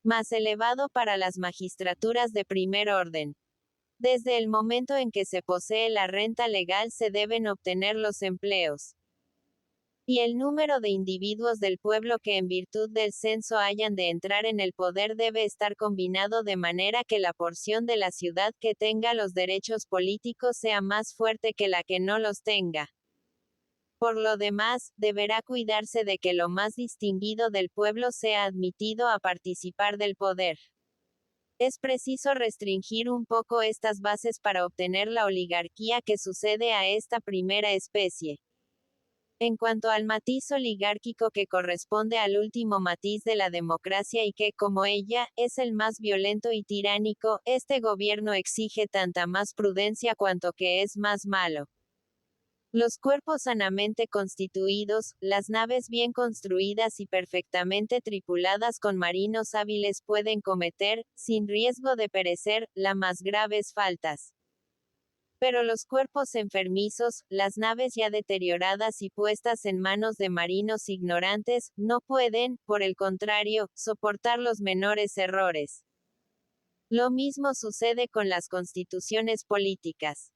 más elevado para las magistraturas de primer orden. Desde el momento en que se posee la renta legal se deben obtener los empleos. Y el número de individuos del pueblo que en virtud del censo hayan de entrar en el poder debe estar combinado de manera que la porción de la ciudad que tenga los derechos políticos sea más fuerte que la que no los tenga. Por lo demás, deberá cuidarse de que lo más distinguido del pueblo sea admitido a participar del poder. Es preciso restringir un poco estas bases para obtener la oligarquía que sucede a esta primera especie. En cuanto al matiz oligárquico que corresponde al último matiz de la democracia y que, como ella, es el más violento y tiránico, este gobierno exige tanta más prudencia cuanto que es más malo. Los cuerpos sanamente constituidos, las naves bien construidas y perfectamente tripuladas con marinos hábiles pueden cometer, sin riesgo de perecer, las más graves faltas. Pero los cuerpos enfermizos, las naves ya deterioradas y puestas en manos de marinos ignorantes, no pueden, por el contrario, soportar los menores errores. Lo mismo sucede con las constituciones políticas.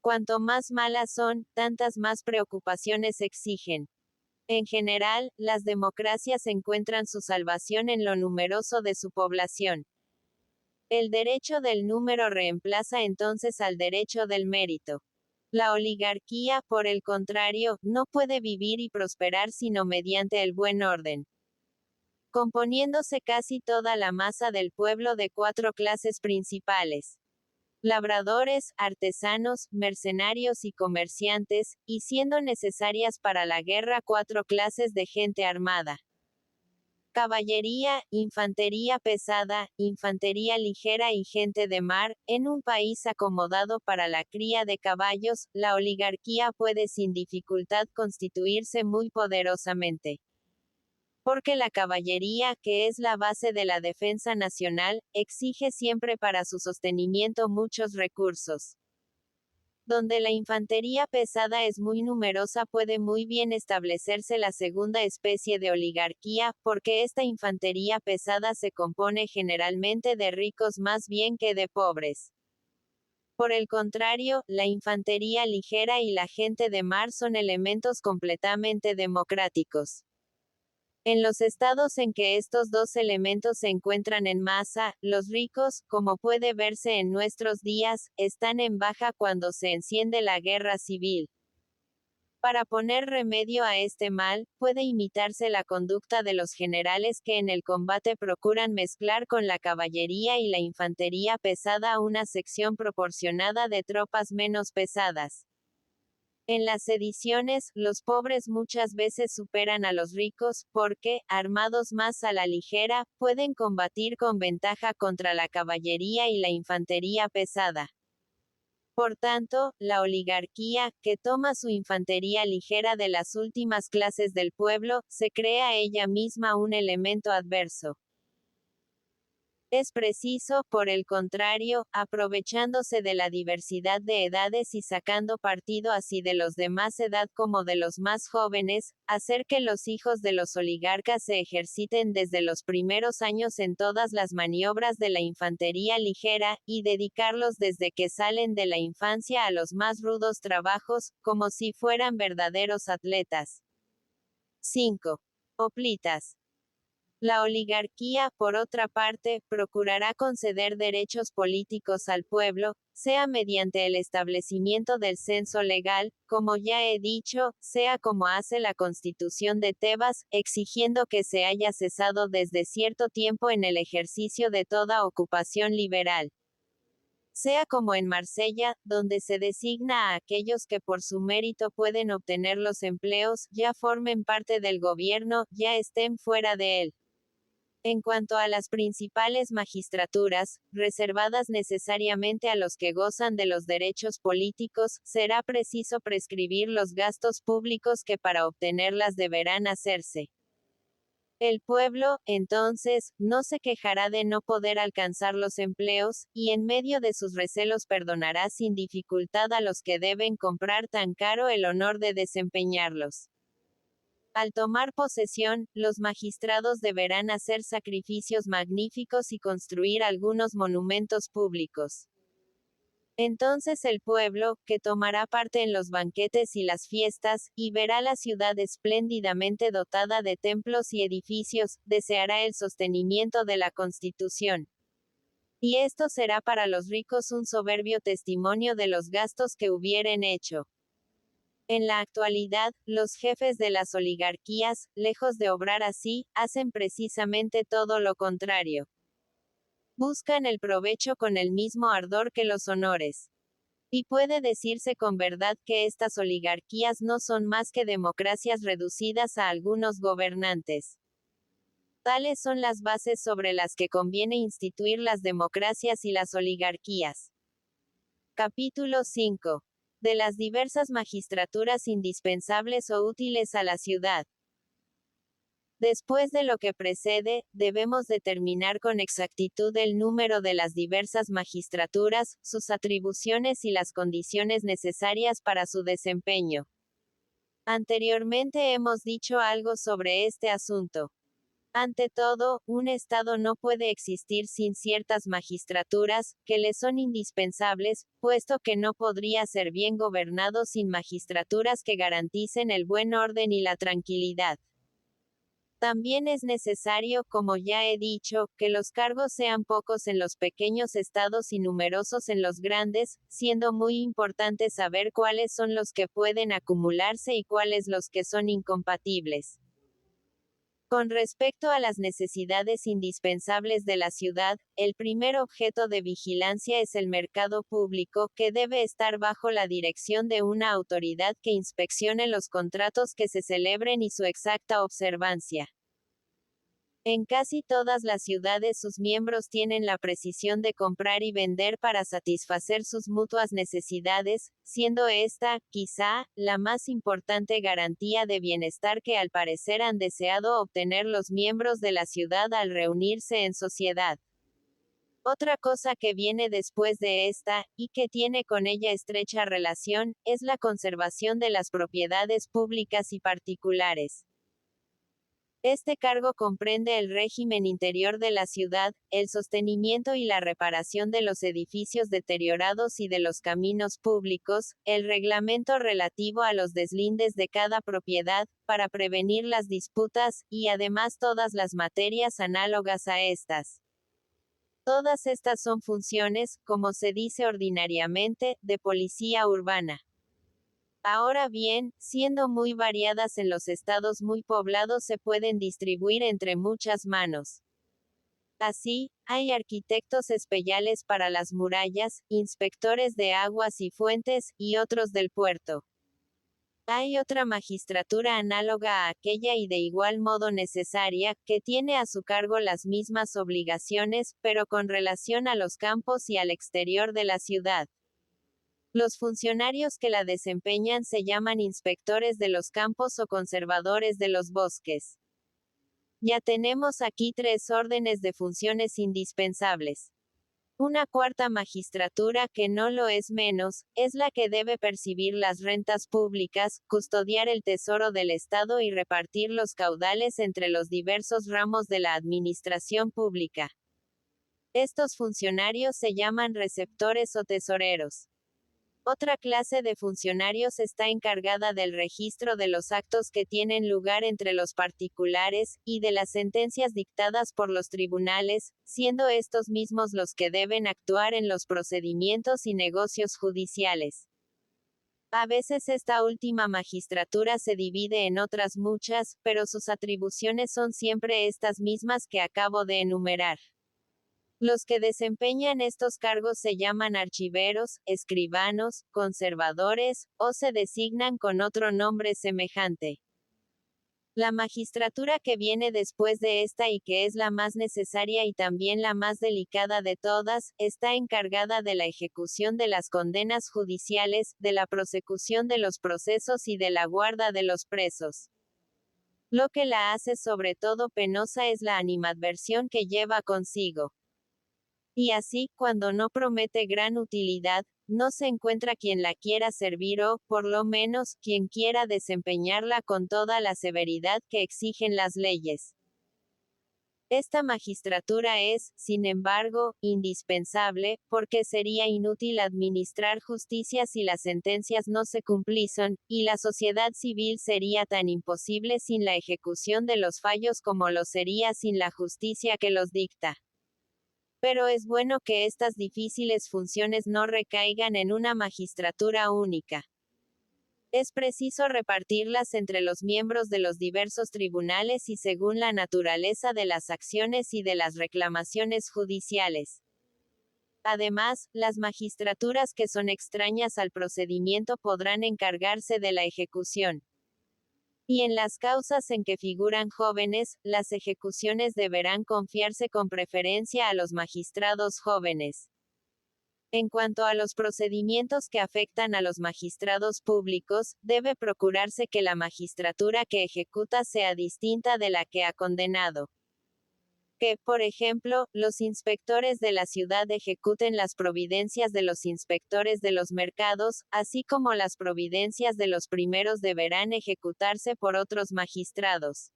Cuanto más malas son, tantas más preocupaciones exigen. En general, las democracias encuentran su salvación en lo numeroso de su población. El derecho del número reemplaza entonces al derecho del mérito. La oligarquía, por el contrario, no puede vivir y prosperar sino mediante el buen orden. Componiéndose casi toda la masa del pueblo de 4 clases principales: labradores, artesanos, mercenarios y comerciantes, y siendo necesarias para la guerra 4 clases de gente armada: caballería, infantería pesada, infantería ligera y gente de mar. En un país acomodado para la cría de caballos, la oligarquía puede sin dificultad constituirse muy poderosamente. Porque la caballería, que es la base de la defensa nacional, exige siempre para su sostenimiento muchos recursos. Donde la infantería pesada es muy numerosa puede muy bien establecerse la segunda especie de oligarquía, porque esta infantería pesada se compone generalmente de ricos más bien que de pobres. Por el contrario, la infantería ligera y la gente de mar son elementos completamente democráticos. En los estados en que estos dos elementos se encuentran en masa, los ricos, como puede verse en nuestros días, están en baja cuando se enciende la guerra civil. Para poner remedio a este mal, puede imitarse la conducta de los generales que en el combate procuran mezclar con la caballería y la infantería pesada una sección proporcionada de tropas menos pesadas. En las sediciones, los pobres muchas veces superan a los ricos, porque, armados más a la ligera, pueden combatir con ventaja contra la caballería y la infantería pesada. Por tanto, la oligarquía, que toma su infantería ligera de las últimas clases del pueblo, se crea ella misma un elemento adverso. Es preciso, por el contrario, aprovechándose de la diversidad de edades y sacando partido así de los de más edad como de los más jóvenes, hacer que los hijos de los oligarcas se ejerciten desde los primeros años en todas las maniobras de la infantería ligera, y dedicarlos desde que salen de la infancia a los más rudos trabajos, como si fueran verdaderos atletas. 5. Hoplitas. La oligarquía, por otra parte, procurará conceder derechos políticos al pueblo, sea mediante el establecimiento del censo legal, como ya he dicho, sea como hace la Constitución de Tebas, exigiendo que se haya cesado desde cierto tiempo en el ejercicio de toda ocupación liberal. Sea como en Marsella, donde se designa a aquellos que por su mérito pueden obtener los empleos, ya formen parte del gobierno, ya estén fuera de él. En cuanto a las principales magistraturas, reservadas necesariamente a los que gozan de los derechos políticos, será preciso prescribir los gastos públicos que para obtenerlas deberán hacerse. El pueblo, entonces, no se quejará de no poder alcanzar los empleos, y en medio de sus recelos perdonará sin dificultad a los que deben comprar tan caro el honor de desempeñarlos. Al tomar posesión, los magistrados deberán hacer sacrificios magníficos y construir algunos monumentos públicos. Entonces el pueblo, que tomará parte en los banquetes y las fiestas, y verá la ciudad espléndidamente dotada de templos y edificios, deseará el sostenimiento de la Constitución. Y esto será para los ricos un soberbio testimonio de los gastos que hubieren hecho. En la actualidad, los jefes de las oligarquías, lejos de obrar así, hacen precisamente todo lo contrario. Buscan el provecho con el mismo ardor que los honores. Y puede decirse con verdad que estas oligarquías no son más que democracias reducidas a algunos gobernantes. Tales son las bases sobre las que conviene instituir las democracias y las oligarquías. Capítulo 5. De las diversas magistraturas indispensables o útiles a la ciudad. Después de lo que precede, debemos determinar con exactitud el número de las diversas magistraturas, sus atribuciones y las condiciones necesarias para su desempeño. Anteriormente hemos dicho algo sobre este asunto. Ante todo, un Estado no puede existir sin ciertas magistraturas, que le son indispensables, puesto que no podría ser bien gobernado sin magistraturas que garanticen el buen orden y la tranquilidad. También es necesario, como ya he dicho, que los cargos sean pocos en los pequeños estados y numerosos en los grandes, siendo muy importante saber cuáles son los que pueden acumularse y cuáles los que son incompatibles. Con respecto a las necesidades indispensables de la ciudad, el primer objeto de vigilancia es el mercado público, que debe estar bajo la dirección de una autoridad que inspeccione los contratos que se celebren y su exacta observancia. En casi todas las ciudades sus miembros tienen la precisión de comprar y vender para satisfacer sus mutuas necesidades, siendo esta, quizá, la más importante garantía de bienestar que al parecer han deseado obtener los miembros de la ciudad al reunirse en sociedad. Otra cosa que viene después de esta, y que tiene con ella estrecha relación, es la conservación de las propiedades públicas y particulares. Este cargo comprende el régimen interior de la ciudad, el sostenimiento y la reparación de los edificios deteriorados y de los caminos públicos, el reglamento relativo a los deslindes de cada propiedad, para prevenir las disputas, y además todas las materias análogas a estas. Todas estas son funciones, como se dice ordinariamente, de policía urbana. Ahora bien, siendo muy variadas en los estados muy poblados se pueden distribuir entre muchas manos. Así, hay arquitectos especiales para las murallas, inspectores de aguas y fuentes, y otros del puerto. Hay otra magistratura análoga a aquella y de igual modo necesaria, que tiene a su cargo las mismas obligaciones, pero con relación a los campos y al exterior de la ciudad. Los funcionarios que la desempeñan se llaman inspectores de los campos o conservadores de los bosques. Ya tenemos aquí tres órdenes de funciones indispensables. Una cuarta magistratura, que no lo es menos, es la que debe percibir las rentas públicas, custodiar el tesoro del Estado y repartir los caudales entre los diversos ramos de la administración pública. Estos funcionarios se llaman receptores o tesoreros. Otra clase de funcionarios está encargada del registro de los actos que tienen lugar entre los particulares, y de las sentencias dictadas por los tribunales, siendo estos mismos los que deben actuar en los procedimientos y negocios judiciales. A veces esta última magistratura se divide en otras muchas, pero sus atribuciones son siempre estas mismas que acabo de enumerar. Los que desempeñan estos cargos se llaman archiveros, escribanos, conservadores, o se designan con otro nombre semejante. La magistratura que viene después de esta y que es la más necesaria y también la más delicada de todas, está encargada de la ejecución de las condenas judiciales, de la prosecución de los procesos y de la guarda de los presos. Lo que la hace sobre todo penosa es la animadversión que lleva consigo. Y así, cuando no promete gran utilidad, no se encuentra quien la quiera servir o, por lo menos, quien quiera desempeñarla con toda la severidad que exigen las leyes. Esta magistratura es, sin embargo, indispensable, porque sería inútil administrar justicia si las sentencias no se cumpliesen, y la sociedad civil sería tan imposible sin la ejecución de los fallos como lo sería sin la justicia que los dicta. Pero es bueno que estas difíciles funciones no recaigan en una magistratura única. Es preciso repartirlas entre los miembros de los diversos tribunales y según la naturaleza de las acciones y de las reclamaciones judiciales. Además, las magistraturas que son extrañas al procedimiento podrán encargarse de la ejecución. Y en las causas en que figuran jóvenes, las ejecuciones deberán confiarse con preferencia a los magistrados jóvenes. En cuanto a los procedimientos que afectan a los magistrados públicos, debe procurarse que la magistratura que ejecuta sea distinta de la que ha condenado. Que, por ejemplo, los inspectores de la ciudad ejecuten las providencias de los inspectores de los mercados, así como las providencias de los primeros deberán ejecutarse por otros magistrados.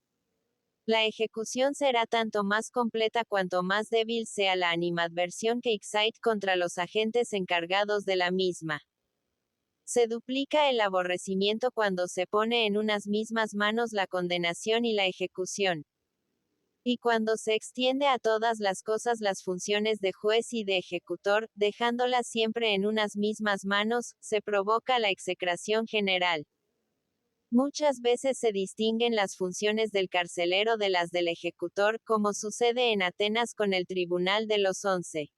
La ejecución será tanto más completa cuanto más débil sea la animadversión que excite contra los agentes encargados de la misma. Se duplica el aborrecimiento cuando se pone en unas mismas manos la condenación y la ejecución. Y cuando se extiende a todas las cosas las funciones de juez y de ejecutor, dejándolas siempre en unas mismas manos, se provoca la execración general. Muchas veces se distinguen las funciones del carcelero de las del ejecutor, como sucede en Atenas con el Tribunal de los 11.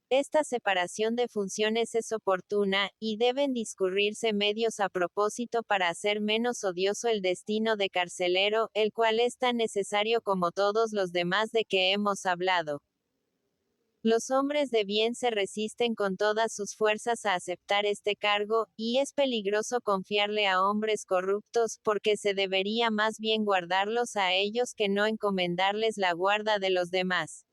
Esta separación de funciones es oportuna, y deben discurrirse medios a propósito para hacer menos odioso el destino de carcelero, el cual es tan necesario como todos los demás de que hemos hablado. Los hombres de bien se resisten con todas sus fuerzas a aceptar este cargo, y es peligroso confiarle a hombres corruptos, porque se debería más bien guardarlos a ellos que no encomendarles la guarda de los demás.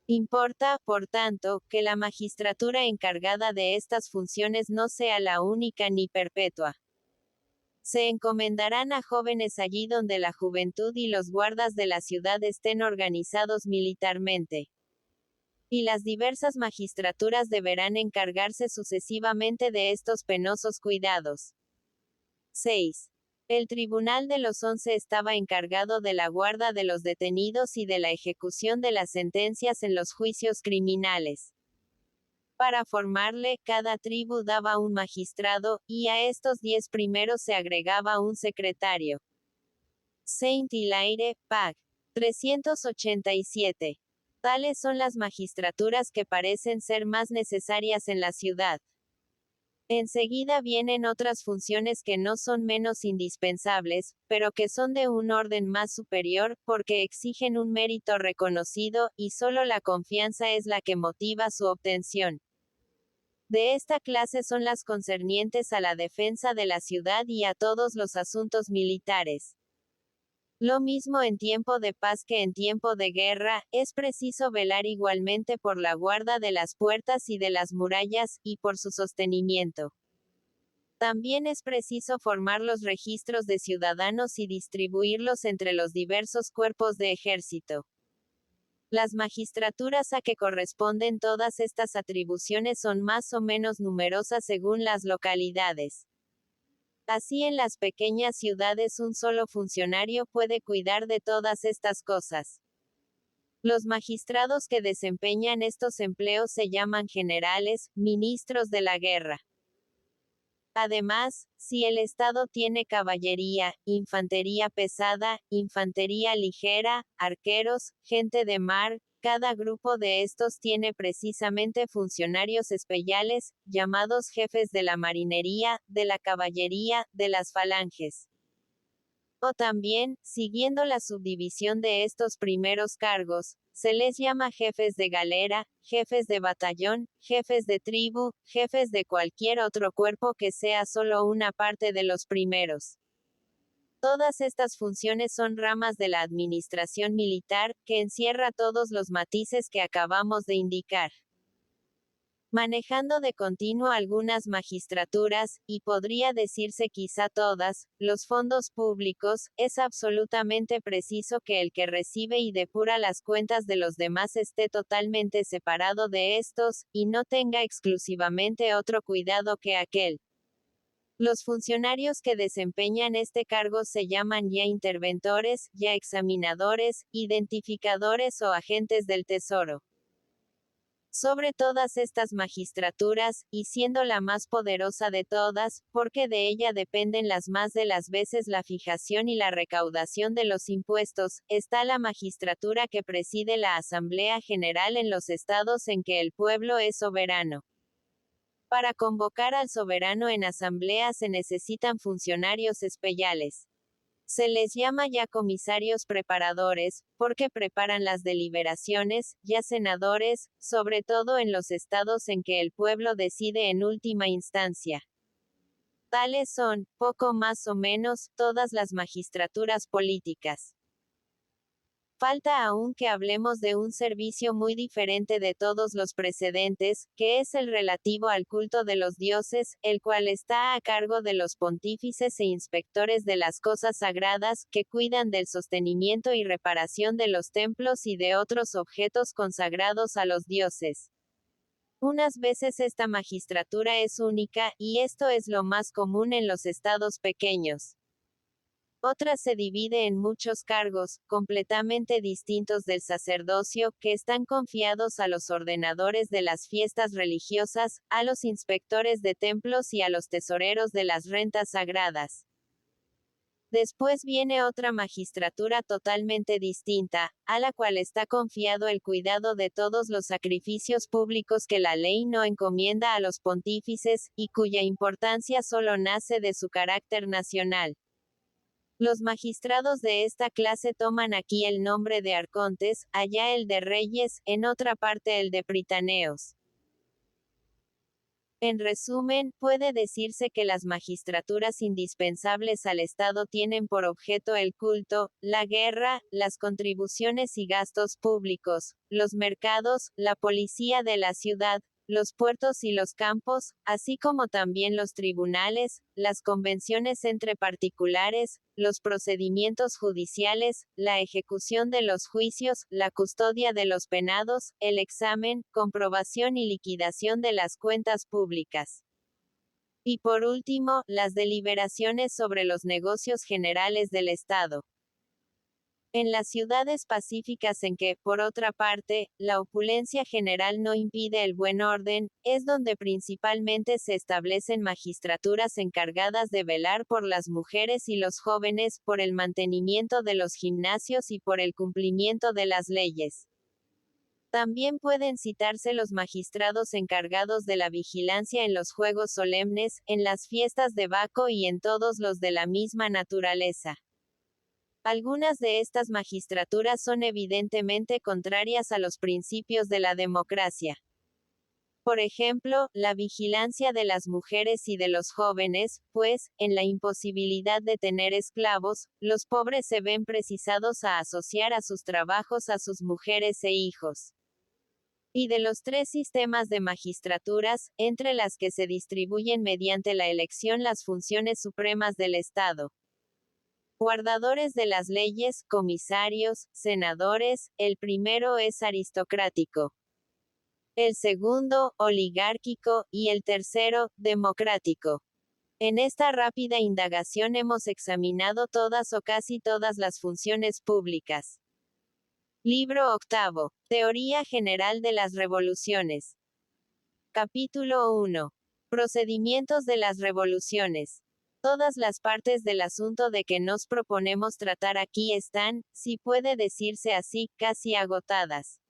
Importa, por tanto, que la magistratura encargada de estas funciones no sea la única ni perpetua. Se encomendarán a jóvenes allí donde la juventud y los guardas de la ciudad estén organizados militarmente. Y las diversas magistraturas deberán encargarse sucesivamente de estos penosos cuidados. 6. El Tribunal de los 11 estaba encargado de la guarda de los detenidos y de la ejecución de las sentencias en los juicios criminales. Para formarle, cada tribu daba un magistrado, y a estos 10 primeros se agregaba un secretario. Saint-Hilaire, Pag. 387. Tales son las magistraturas que parecen ser más necesarias en la ciudad. Enseguida vienen otras funciones que no son menos indispensables, pero que son de un orden más superior, porque exigen un mérito reconocido, y solo la confianza es la que motiva su obtención. De esta clase son las concernientes a la defensa de la ciudad y a todos los asuntos militares. Lo mismo en tiempo de paz que en tiempo de guerra, es preciso velar igualmente por la guarda de las puertas y de las murallas, y por su sostenimiento. También es preciso formar los registros de ciudadanos y distribuirlos entre los diversos cuerpos de ejército. Las magistraturas a que corresponden todas estas atribuciones son más o menos numerosas según las localidades. Así en las pequeñas ciudades un solo funcionario puede cuidar de todas estas cosas. Los magistrados que desempeñan estos empleos se llaman generales, ministros de la guerra. Además, si el Estado tiene caballería, infantería pesada, infantería ligera, arqueros, gente de mar, cada grupo de estos tiene precisamente funcionarios especiales, llamados jefes de la marinería, de la caballería, de las falanges. O también, siguiendo la subdivisión de estos primeros cargos, se les llama jefes de galera, jefes de batallón, jefes de tribu, jefes de cualquier otro cuerpo que sea solo una parte de los primeros. Todas estas funciones son ramas de la administración militar, que encierra todos los matices que acabamos de indicar. manejando de continuo algunas magistraturas, y podría decirse quizá todas, los fondos públicos, es absolutamente preciso que el que recibe y depura las cuentas de los demás esté totalmente separado de estos, y no tenga exclusivamente otro cuidado que aquel. Los funcionarios que desempeñan este cargo se llaman ya interventores, ya examinadores, identificadores o agentes del Tesoro. Sobre todas estas magistraturas, y siendo la más poderosa de todas, porque de ella dependen las más de las veces la fijación y la recaudación de los impuestos, está la magistratura que preside la Asamblea General en los estados en que el pueblo es soberano. Para convocar al soberano en asamblea se necesitan funcionarios especiales. Se les llama ya comisarios preparadores, porque preparan las deliberaciones, ya senadores, sobre todo en los estados en que el pueblo decide en última instancia. Tales son, poco más o menos, todas las magistraturas políticas. Falta aún que hablemos de un servicio muy diferente de todos los precedentes, que es el relativo al culto de los dioses, el cual está a cargo de los pontífices e inspectores de las cosas sagradas, que cuidan del sostenimiento y reparación de los templos y de otros objetos consagrados a los dioses. Unas veces esta magistratura es única, y esto es lo más común en los estados pequeños. Otras se divide en muchos cargos, completamente distintos del sacerdocio, que están confiados a los ordenadores de las fiestas religiosas, a los inspectores de templos y a los tesoreros de las rentas sagradas. Después viene otra magistratura totalmente distinta, a la cual está confiado el cuidado de todos los sacrificios públicos que la ley no encomienda a los pontífices, y cuya importancia solo nace de su carácter nacional. Los magistrados de esta clase toman aquí el nombre de arcontes, allá el de reyes, en otra parte el de pritaneos. En resumen, puede decirse que las magistraturas indispensables al Estado tienen por objeto el culto, la guerra, las contribuciones y gastos públicos, los mercados, la policía de la ciudad, los puertos y los campos, así como también los tribunales, las convenciones entre particulares, los procedimientos judiciales, la ejecución de los juicios, la custodia de los penados, el examen, comprobación y liquidación de las cuentas públicas. Y por último, las deliberaciones sobre los negocios generales del Estado. En las ciudades pacíficas en que, por otra parte, la opulencia general no impide el buen orden, es donde principalmente se establecen magistraturas encargadas de velar por las mujeres y los jóvenes, por el mantenimiento de los gimnasios y por el cumplimiento de las leyes. También pueden citarse los magistrados encargados de la vigilancia en los juegos solemnes, en las fiestas de Baco y en todos los de la misma naturaleza. Algunas de estas magistraturas son evidentemente contrarias a los principios de la democracia. Por ejemplo, la vigilancia de las mujeres y de los jóvenes, pues, en la imposibilidad de tener esclavos, los pobres se ven precisados a asociar a sus trabajos a sus mujeres e hijos. Y de los tres sistemas de magistraturas, entre las que se distribuyen mediante la elección las funciones supremas del Estado. Guardadores de las leyes, comisarios, senadores, el primero es aristocrático. El segundo, oligárquico, y el tercero, democrático. En esta rápida indagación hemos examinado todas o casi todas las funciones públicas. Libro octavo. Teoría general de las revoluciones. Capítulo 1. Procedimientos de las revoluciones. Todas las partes del asunto de que nos proponemos tratar aquí están, si puede decirse así, casi agotadas.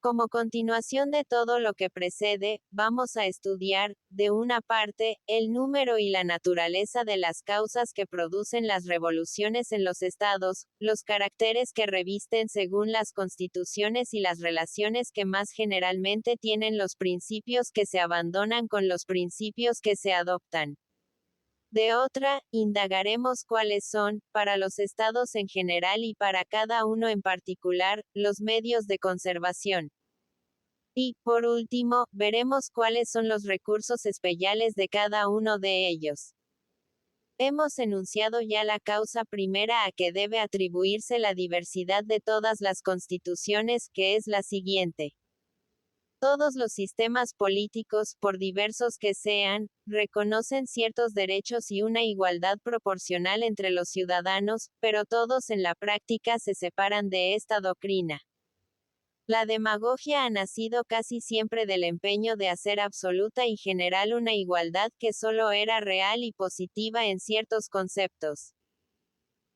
Como continuación de todo lo que precede, vamos a estudiar, de una parte, el número y la naturaleza de las causas que producen las revoluciones en los estados, los caracteres que revisten según las constituciones y las relaciones que más generalmente tienen los principios que se abandonan con los principios que se adoptan. De otra, indagaremos cuáles son, para los estados en general y para cada uno en particular, los medios de conservación. Y, por último, veremos cuáles son los recursos especiales de cada uno de ellos. Hemos enunciado ya la causa primera a que debe atribuirse la diversidad de todas las constituciones, que es la siguiente. Todos los sistemas políticos, por diversos que sean, reconocen ciertos derechos y una igualdad proporcional entre los ciudadanos, pero todos en la práctica se separan de esta doctrina. La demagogia ha nacido casi siempre del empeño de hacer absoluta y general una igualdad que solo era real y positiva en ciertos conceptos.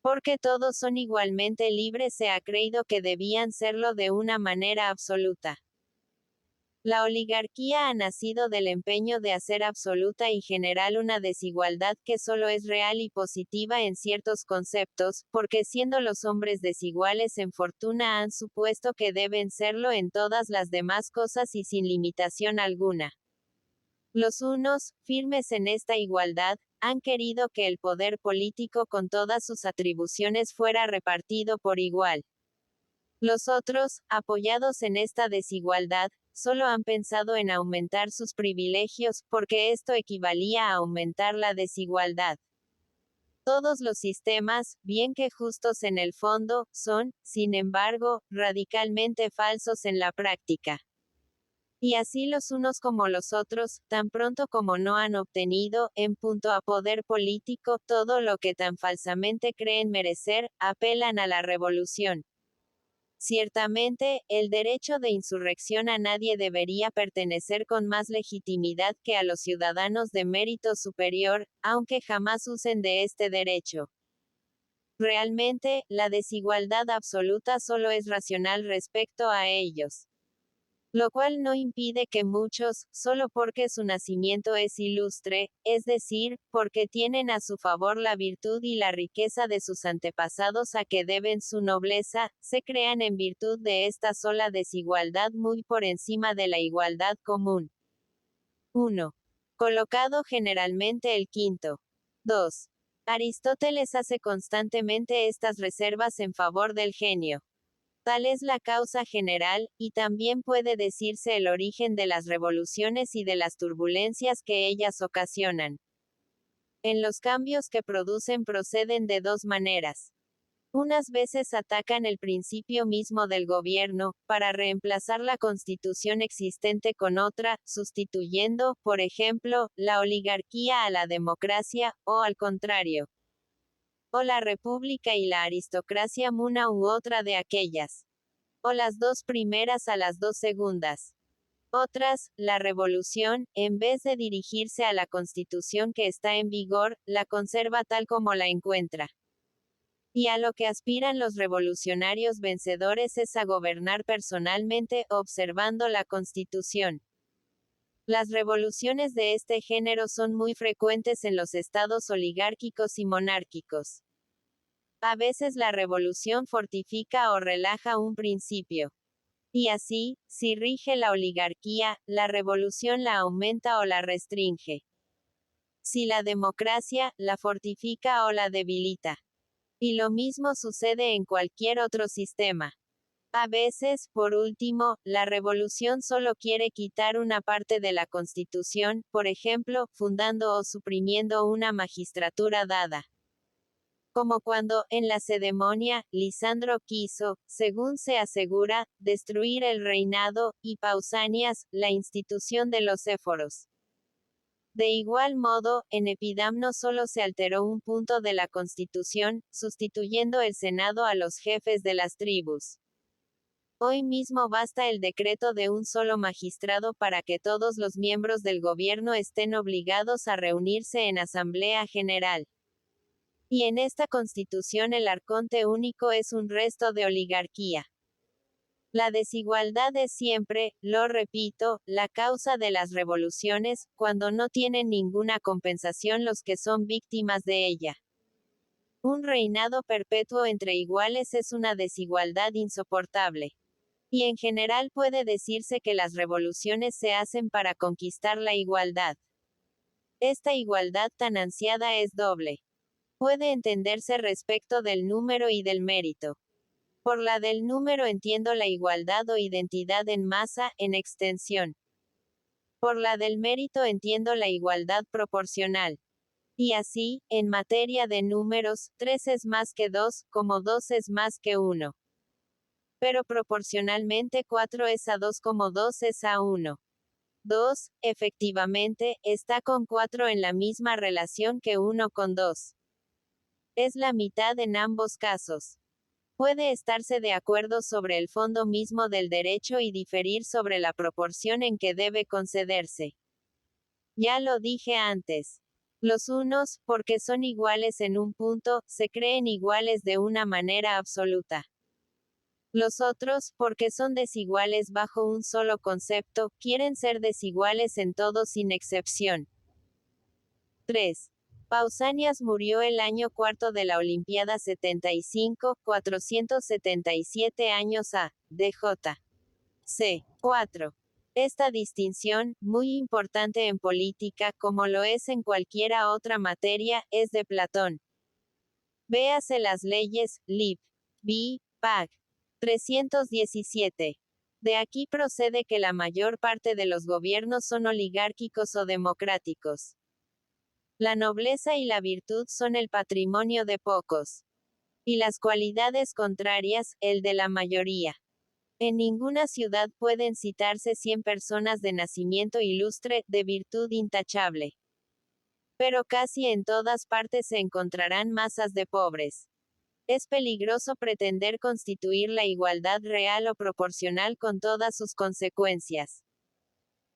Porque todos son igualmente libres, se ha creído que debían serlo de una manera absoluta. La oligarquía ha nacido del empeño de hacer absoluta y general una desigualdad que solo es real y positiva en ciertos conceptos, porque siendo los hombres desiguales en fortuna han supuesto que deben serlo en todas las demás cosas y sin limitación alguna. Los unos, firmes en esta igualdad, han querido que el poder político con todas sus atribuciones fuera repartido por igual. Los otros, apoyados en esta desigualdad, solo han pensado en aumentar sus privilegios, porque esto equivalía a aumentar la desigualdad. Todos los sistemas, bien que justos en el fondo, son, sin embargo, radicalmente falsos en la práctica. Y así los unos como los otros, tan pronto como no han obtenido, en punto a poder político, todo lo que tan falsamente creen merecer, apelan a la revolución. Ciertamente, el derecho de insurrección a nadie debería pertenecer con más legitimidad que a los ciudadanos de mérito superior, aunque jamás usen de este derecho. Realmente, la desigualdad absoluta solo es racional respecto a ellos. Lo cual no impide que muchos, solo porque su nacimiento es ilustre, es decir, porque tienen a su favor la virtud y la riqueza de sus antepasados a que deben su nobleza, se crean en virtud de esta sola desigualdad muy por encima de la igualdad común. 1. Colocado generalmente el quinto. 2. Aristóteles hace constantemente estas reservas en favor del genio. Tal es la causa general, y también puede decirse el origen de las revoluciones y de las turbulencias que ellas ocasionan. En los cambios que producen proceden de dos maneras. Unas veces atacan el principio mismo del gobierno, para reemplazar la constitución existente con otra, sustituyendo, por ejemplo, la oligarquía a la democracia, o al contrario. O la república y la aristocracia una u otra de aquellas. O las dos primeras a las dos segundas. Otras, la revolución, en vez de dirigirse a la constitución que está en vigor, la conserva tal como la encuentra. Y a lo que aspiran los revolucionarios vencedores es a gobernar personalmente, observando la constitución. Las revoluciones de este género son muy frecuentes en los estados oligárquicos y monárquicos. A veces la revolución fortifica o relaja un principio. Y así, si rige la oligarquía, la revolución la aumenta o la restringe. Si la democracia, la fortifica o la debilita. Y lo mismo sucede en cualquier otro sistema. A veces, por último, la revolución solo quiere quitar una parte de la Constitución, por ejemplo, fundando o suprimiendo una magistratura dada. Como cuando, en la cedemonia, Lisandro quiso, según se asegura, destruir el reinado, y Pausanias, la institución de los éforos. De igual modo, en Epidamno solo se alteró un punto de la Constitución, sustituyendo el Senado a los jefes de las tribus. Hoy mismo basta el decreto de un solo magistrado para que todos los miembros del gobierno estén obligados a reunirse en Asamblea General. Y en esta constitución el arconte único es un resto de oligarquía. La desigualdad es siempre, lo repito, la causa de las revoluciones, cuando no tienen ninguna compensación los que son víctimas de ella. Un reinado perpetuo entre iguales es una desigualdad insoportable. Y en general puede decirse que las revoluciones se hacen para conquistar la igualdad. Esta igualdad tan ansiada es doble. Puede entenderse respecto del número y del mérito. Por la del número entiendo la igualdad o identidad en masa, en extensión. Por la del mérito entiendo la igualdad proporcional. Y así, en materia de números, 3 es más que 2, como 2 es más que 1. Pero proporcionalmente 4 es a 2 como 2 es a 1. 2, efectivamente, está con 4 en la misma relación que 1 con 2. Es la mitad en ambos casos. Puede estarse de acuerdo sobre el fondo mismo del derecho y diferir sobre la proporción en que debe concederse. Ya lo dije antes. Los unos, porque son iguales en un punto, se creen iguales de una manera absoluta. Los otros, porque son desiguales bajo un solo concepto, quieren ser desiguales en todo sin excepción. 3. Pausanias murió el año cuarto de la Olimpiada 75, 477 años a. DJ. C. 4. Esta distinción, muy importante en política, como lo es en cualquiera otra materia, es de Platón. Véase las leyes, Lib. B. Pag. 317. De aquí procede que la mayor parte de los gobiernos son oligárquicos o democráticos. La nobleza y la virtud son el patrimonio de pocos. Y las cualidades contrarias, el de la mayoría. En ninguna ciudad pueden citarse 100 personas de nacimiento ilustre, de virtud intachable. Pero casi en todas partes se encontrarán masas de pobres. Es peligroso pretender constituir la igualdad real o proporcional con todas sus consecuencias.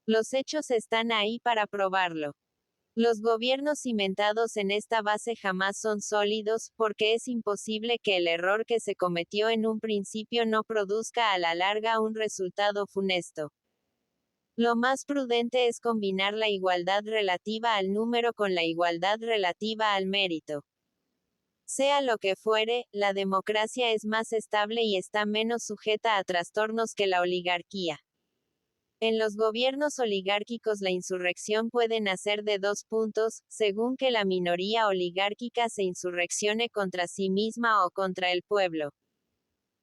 Los hechos están ahí para probarlo. Los gobiernos cimentados en esta base jamás son sólidos, porque es imposible que el error que se cometió en un principio no produzca a la larga un resultado funesto. Lo más prudente es combinar la igualdad relativa al número con la igualdad relativa al mérito. Sea lo que fuere, la democracia es más estable y está menos sujeta a trastornos que la oligarquía. En los gobiernos oligárquicos la insurrección puede nacer de 2 puntos, según que la minoría oligárquica se insurreccione contra sí misma o contra el pueblo.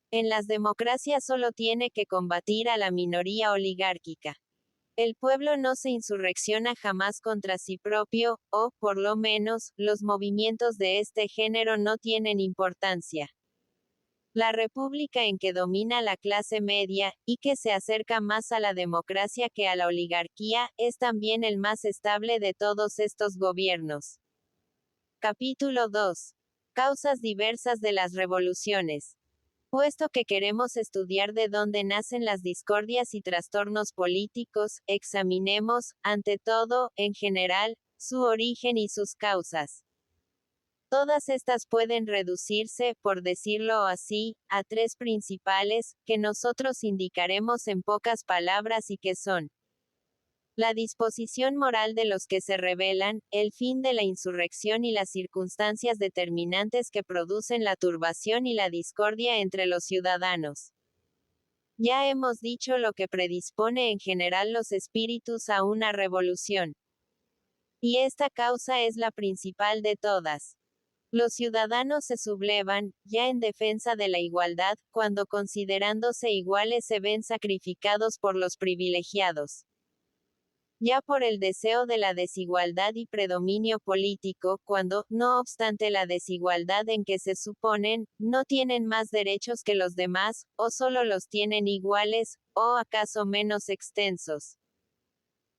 En las democracias solo tiene que combatir a la minoría oligárquica. El pueblo no se insurrecciona jamás contra sí propio, o, por lo menos, los movimientos de este género no tienen importancia. La república en que domina la clase media, y que se acerca más a la democracia que a la oligarquía, es también el más estable de todos estos gobiernos. Capítulo 2. Causas diversas de las revoluciones. Puesto que queremos estudiar de dónde nacen las discordias y trastornos políticos, examinemos, ante todo, en general, su origen y sus causas. Todas estas pueden reducirse, por decirlo así, a 3 principales, que nosotros indicaremos en pocas palabras y que son: la disposición moral de los que se rebelan, el fin de la insurrección y las circunstancias determinantes que producen la turbación y la discordia entre los ciudadanos. Ya hemos dicho lo que predispone en general los espíritus a una revolución. Y esta causa es la principal de todas. Los ciudadanos se sublevan, ya en defensa de la igualdad, cuando considerándose iguales se ven sacrificados por los privilegiados. Ya por el deseo de la desigualdad y predominio político, cuando, no obstante la desigualdad en que se suponen, no tienen más derechos que los demás, o solo los tienen iguales, o acaso menos extensos.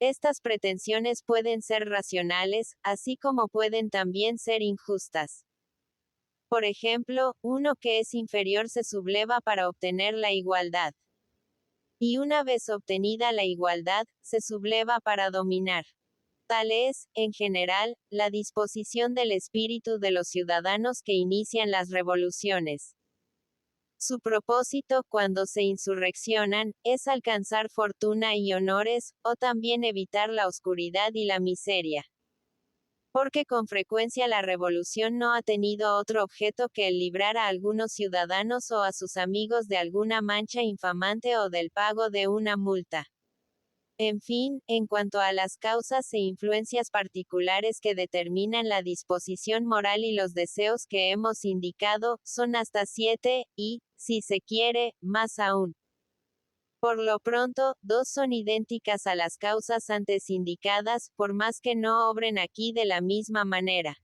Estas pretensiones pueden ser racionales, así como pueden también ser injustas. Por ejemplo, uno que es inferior se subleva para obtener la igualdad. Y una vez obtenida la igualdad, se subleva para dominar. Tal es, en general, la disposición del espíritu de los ciudadanos que inician las revoluciones. Su propósito, cuando se insurreccionan, es alcanzar fortuna y honores, o también evitar la oscuridad y la miseria. Porque con frecuencia la revolución no ha tenido otro objeto que el librar a algunos ciudadanos o a sus amigos de alguna mancha infamante o del pago de una multa. En fin, en cuanto a las causas e influencias particulares que determinan la disposición moral y los deseos que hemos indicado, son hasta 7, y, si se quiere, más aún. Por lo pronto, dos son idénticas a las causas antes indicadas, por más que no obren aquí de la misma manera.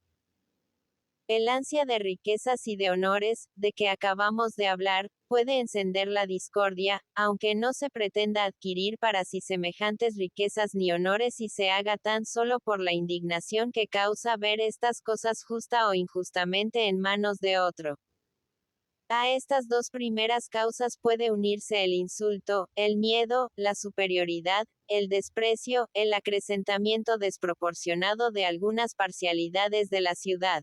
El ansia de riquezas y de honores, de que acabamos de hablar, puede encender la discordia, aunque no se pretenda adquirir para sí semejantes riquezas ni honores y se haga tan solo por la indignación que causa ver estas cosas justa o injustamente en manos de otro. A estas dos primeras causas puede unirse el insulto, el miedo, la superioridad, el desprecio, el acrecentamiento desproporcionado de algunas parcialidades de la ciudad.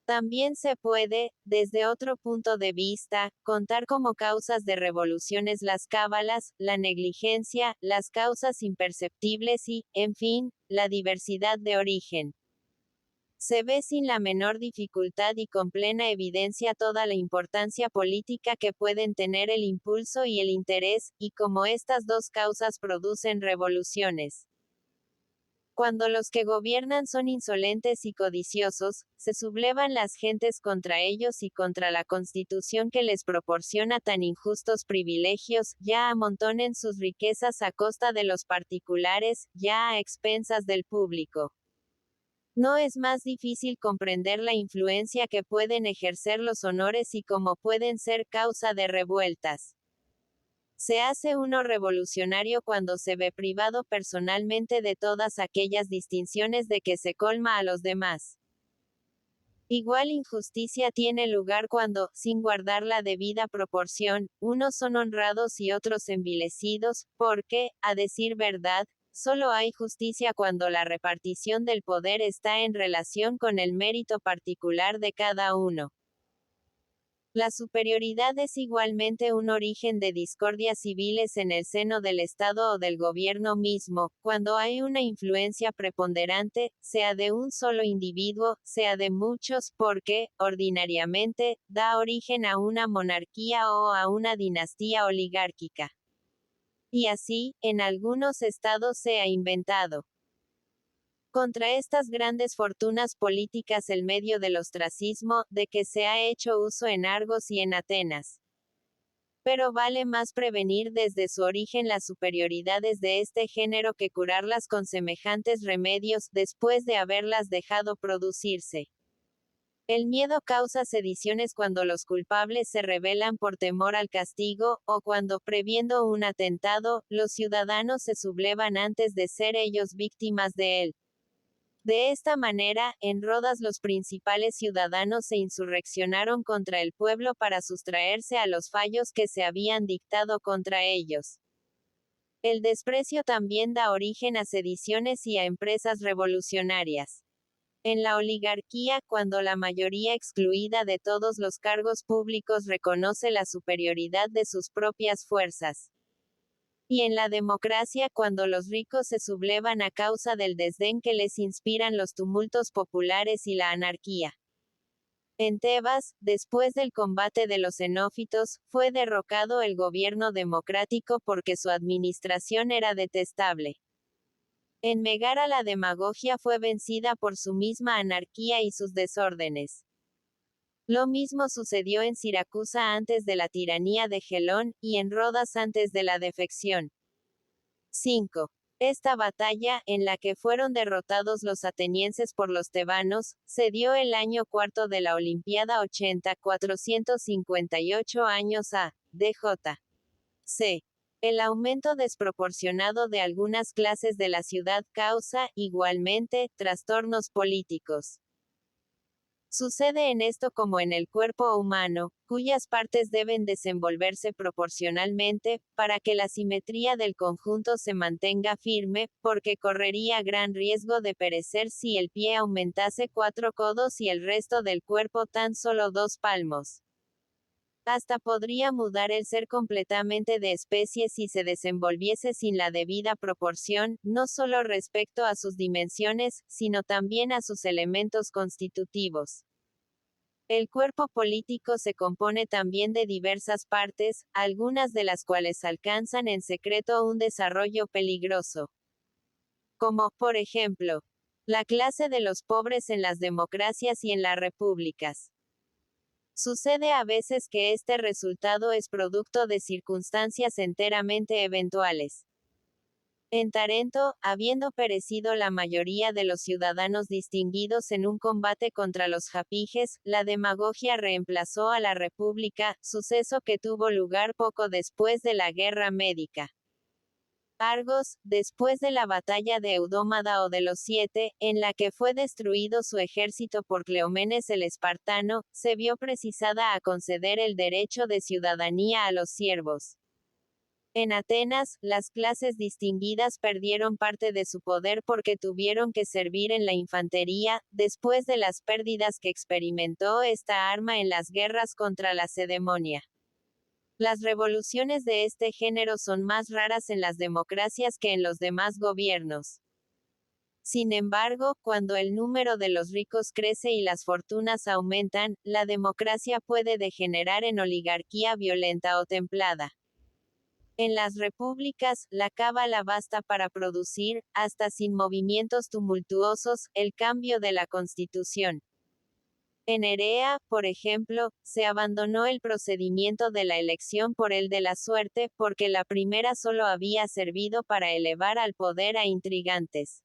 También se puede, desde otro punto de vista, contar como causas de revoluciones las cábalas, la negligencia, las causas imperceptibles y, en fin, la diversidad de origen. Se ve sin la menor dificultad y con plena evidencia toda la importancia política que pueden tener el impulso y el interés, y cómo estas dos causas producen revoluciones. Cuando los que gobiernan son insolentes y codiciosos, se sublevan las gentes contra ellos y contra la Constitución que les proporciona tan injustos privilegios, ya amontonen sus riquezas a costa de los particulares, ya a expensas del público. No es más difícil comprender la influencia que pueden ejercer los honores y cómo pueden ser causa de revueltas. Se hace uno revolucionario cuando se ve privado personalmente de todas aquellas distinciones de que se colma a los demás. Igual injusticia tiene lugar cuando, sin guardar la debida proporción, unos son honrados y otros envilecidos, porque, a decir verdad, solo hay justicia cuando la repartición del poder está en relación con el mérito particular de cada uno. La superioridad es igualmente un origen de discordias civiles en el seno del Estado o del gobierno mismo, cuando hay una influencia preponderante, sea de un solo individuo, sea de muchos, porque, ordinariamente, da origen a una monarquía o a una dinastía oligárquica. Y así, en algunos estados se ha inventado. Contra estas grandes fortunas políticas el medio del ostracismo, de que se ha hecho uso en Argos y en Atenas. Pero vale más prevenir desde su origen las superioridades de este género que curarlas con semejantes remedios, después de haberlas dejado producirse. El miedo causa sediciones cuando los culpables se rebelan por temor al castigo, o cuando, previendo un atentado, los ciudadanos se sublevan antes de ser ellos víctimas de él. De esta manera, en Rodas los principales ciudadanos se insurreccionaron contra el pueblo para sustraerse a los fallos que se habían dictado contra ellos. El desprecio también da origen a sediciones y a empresas revolucionarias. En la oligarquía, cuando la mayoría excluida de todos los cargos públicos reconoce la superioridad de sus propias fuerzas. Y en la democracia, cuando los ricos se sublevan a causa del desdén que les inspiran los tumultos populares y la anarquía. En Tebas, después del combate de los xenófitos, fue derrocado el gobierno democrático porque su administración era detestable. En Megara la demagogia fue vencida por su misma anarquía y sus desórdenes. Lo mismo sucedió en Siracusa antes de la tiranía de Gelón, y en Rodas antes de la defección. 5. Esta batalla, en la que fueron derrotados los atenienses por los tebanos, se dio el año cuarto de la Olimpiada 80, 458 años a. DJ. C. El aumento desproporcionado de algunas clases de la ciudad causa, igualmente, trastornos políticos. Sucede en esto como en el cuerpo humano, cuyas partes deben desenvolverse proporcionalmente, para que la simetría del conjunto se mantenga firme, porque correría gran riesgo de perecer si el pie aumentase 4 codos y el resto del cuerpo tan solo 2 palmos. Hasta podría mudar el ser completamente de especie si se desenvolviese sin la debida proporción, no solo respecto a sus dimensiones, sino también a sus elementos constitutivos. El cuerpo político se compone también de diversas partes, algunas de las cuales alcanzan en secreto un desarrollo peligroso. Como, por ejemplo, la clase de los pobres en las democracias y en las repúblicas. Sucede a veces que este resultado es producto de circunstancias enteramente eventuales. En Tarento, habiendo perecido la mayoría de los ciudadanos distinguidos en un combate contra los japijes, la demagogia reemplazó a la república, suceso que tuvo lugar poco después de la guerra médica. Argos, después de la batalla de Eudómada o de los Siete, en la que fue destruido su ejército por Cleómenes el espartano, se vio precisada a conceder el derecho de ciudadanía a los siervos. En Atenas, las clases distinguidas perdieron parte de su poder porque tuvieron que servir en la infantería, después de las pérdidas que experimentó esta arma en las guerras contra la Lacedemonia. Las revoluciones de este género son más raras en las democracias que en los demás gobiernos. Sin embargo, cuando el número de los ricos crece y las fortunas aumentan, la democracia puede degenerar en oligarquía violenta o templada. En las repúblicas, la cábala basta para producir, hasta sin movimientos tumultuosos, el cambio de la constitución. En Erea, por ejemplo, se abandonó el procedimiento de la elección por el de la suerte, porque la primera solo había servido para elevar al poder a intrigantes.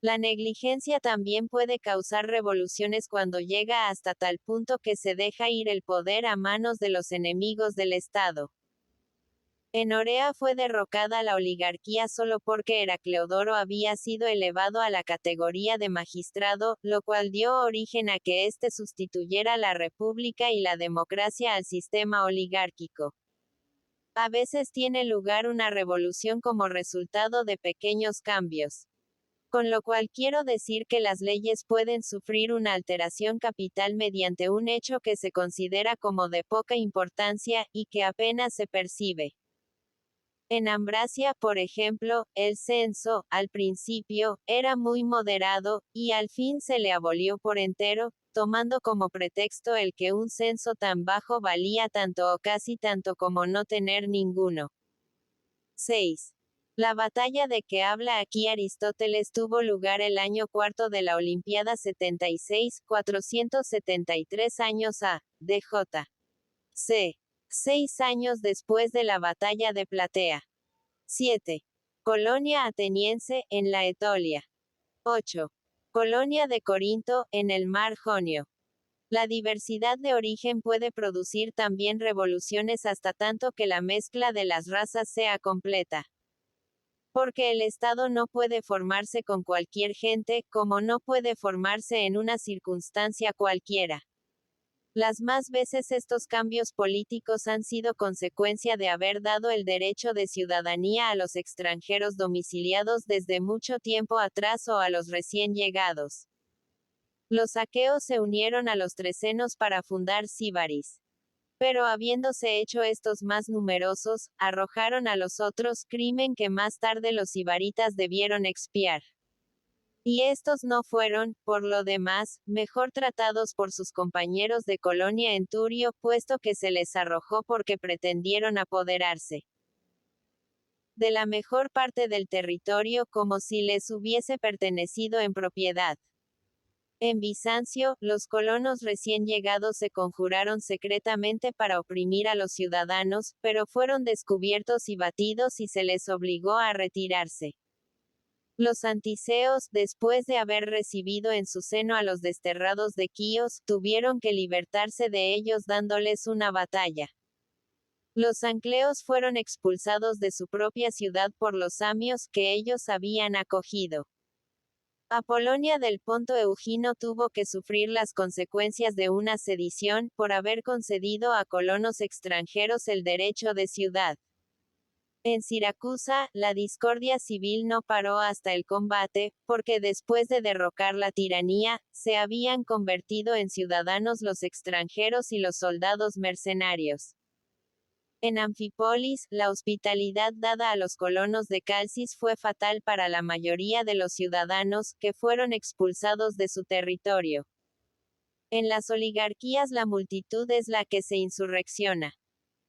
La negligencia también puede causar revoluciones cuando llega hasta tal punto que se deja ir el poder a manos de los enemigos del Estado. En Orea fue derrocada la oligarquía solo porque Heracleodoro había sido elevado a la categoría de magistrado, lo cual dio origen a que éste sustituyera la república y la democracia al sistema oligárquico. A veces tiene lugar una revolución como resultado de pequeños cambios. Con lo cual quiero decir que las leyes pueden sufrir una alteración capital mediante un hecho que se considera como de poca importancia, y que apenas se percibe. En Ambracia, por ejemplo, el censo, al principio, era muy moderado, y al fin se le abolió por entero, tomando como pretexto el que un censo tan bajo valía tanto o casi tanto como no tener ninguno. 6. La batalla de que habla aquí Aristóteles tuvo lugar el año cuarto de la Olimpiada 76, 473 años a. D.J. C. 6 años después de la batalla de Platea. 7. Colonia ateniense, en la Etolia. 8. Colonia de Corinto, en el mar Jonio. La diversidad de origen puede producir también revoluciones hasta tanto que la mezcla de las razas sea completa. Porque el Estado no puede formarse con cualquier gente, como no puede formarse en una circunstancia cualquiera. Las más veces estos cambios políticos han sido consecuencia de haber dado el derecho de ciudadanía a los extranjeros domiciliados desde mucho tiempo atrás o a los recién llegados. Los aqueos se unieron a los trecenos para fundar Síbaris. Pero habiéndose hecho estos más numerosos, arrojaron a los otros, crimen que más tarde los sibaritas debieron expiar. Y estos no fueron, por lo demás, mejor tratados por sus compañeros de colonia en Turio, puesto que se les arrojó porque pretendieron apoderarse de la mejor parte del territorio como si les hubiese pertenecido en propiedad. En Bizancio, los colonos recién llegados se conjuraron secretamente para oprimir a los ciudadanos, pero fueron descubiertos y batidos y se les obligó a retirarse. Los antiseos, después de haber recibido en su seno a los desterrados de Quíos, tuvieron que libertarse de ellos dándoles una batalla. Los ancleos fueron expulsados de su propia ciudad por los samios que ellos habían acogido. Apolonia del Ponto Eugino tuvo que sufrir las consecuencias de una sedición, por haber concedido a colonos extranjeros el derecho de ciudad. En Siracusa, la discordia civil no paró hasta el combate, porque después de derrocar la tiranía, se habían convertido en ciudadanos los extranjeros y los soldados mercenarios. En Anfípolis, la hospitalidad dada a los colonos de Calcis fue fatal para la mayoría de los ciudadanos, que fueron expulsados de su territorio. En las oligarquías la multitud es la que se insurrecciona.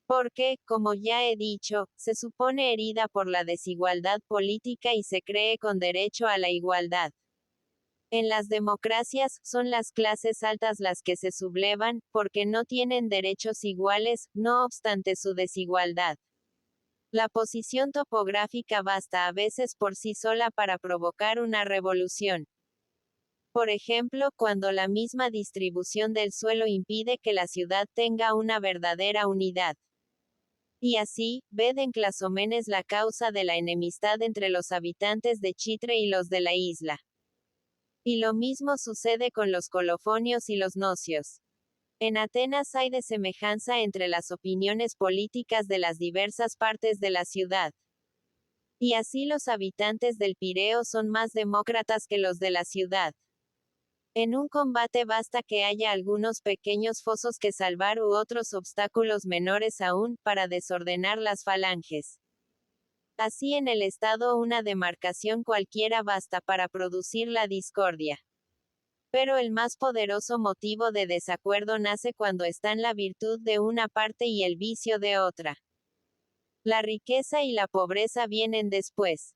Porque, como ya he dicho, se supone herida por la desigualdad política y se cree con derecho a la igualdad. En las democracias, son las clases altas las que se sublevan, porque no tienen derechos iguales, no obstante su desigualdad. La posición topográfica basta a veces por sí sola para provocar una revolución. Por ejemplo, cuando la misma distribución del suelo impide que la ciudad tenga una verdadera unidad. Y así, ved en Clazómenes la causa de la enemistad entre los habitantes de Chitre y los de la isla. Y lo mismo sucede con los colofonios y los nocios. En Atenas hay de semejanza entre las opiniones políticas de las diversas partes de la ciudad. Y así los habitantes del Pireo son más demócratas que los de la ciudad. En un combate basta que haya algunos pequeños fosos que salvar u otros obstáculos menores aún, para desordenar las falanges. Así en el Estado una demarcación cualquiera basta para producir la discordia. Pero el más poderoso motivo de desacuerdo nace cuando están la virtud de una parte y el vicio de otra. La riqueza y la pobreza vienen después.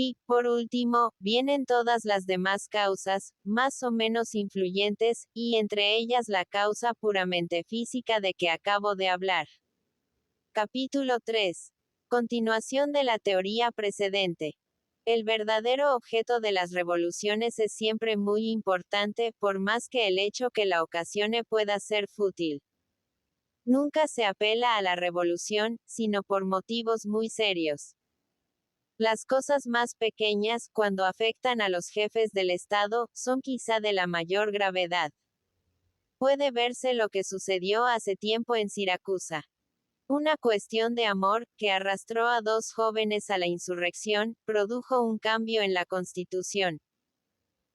Y, por último, vienen todas las demás causas, más o menos influyentes, y entre ellas la causa puramente física de que acabo de hablar. Capítulo 3. Continuación de la teoría precedente. El verdadero objeto de las revoluciones es siempre muy importante, por más que el hecho que la ocasione pueda ser fútil. Nunca se apela a la revolución, sino por motivos muy serios. Las cosas más pequeñas, cuando afectan a los jefes del Estado, son quizá de la mayor gravedad. Puede verse lo que sucedió hace tiempo en Siracusa. Una cuestión de amor, que arrastró a dos jóvenes a la insurrección, produjo un cambio en la Constitución.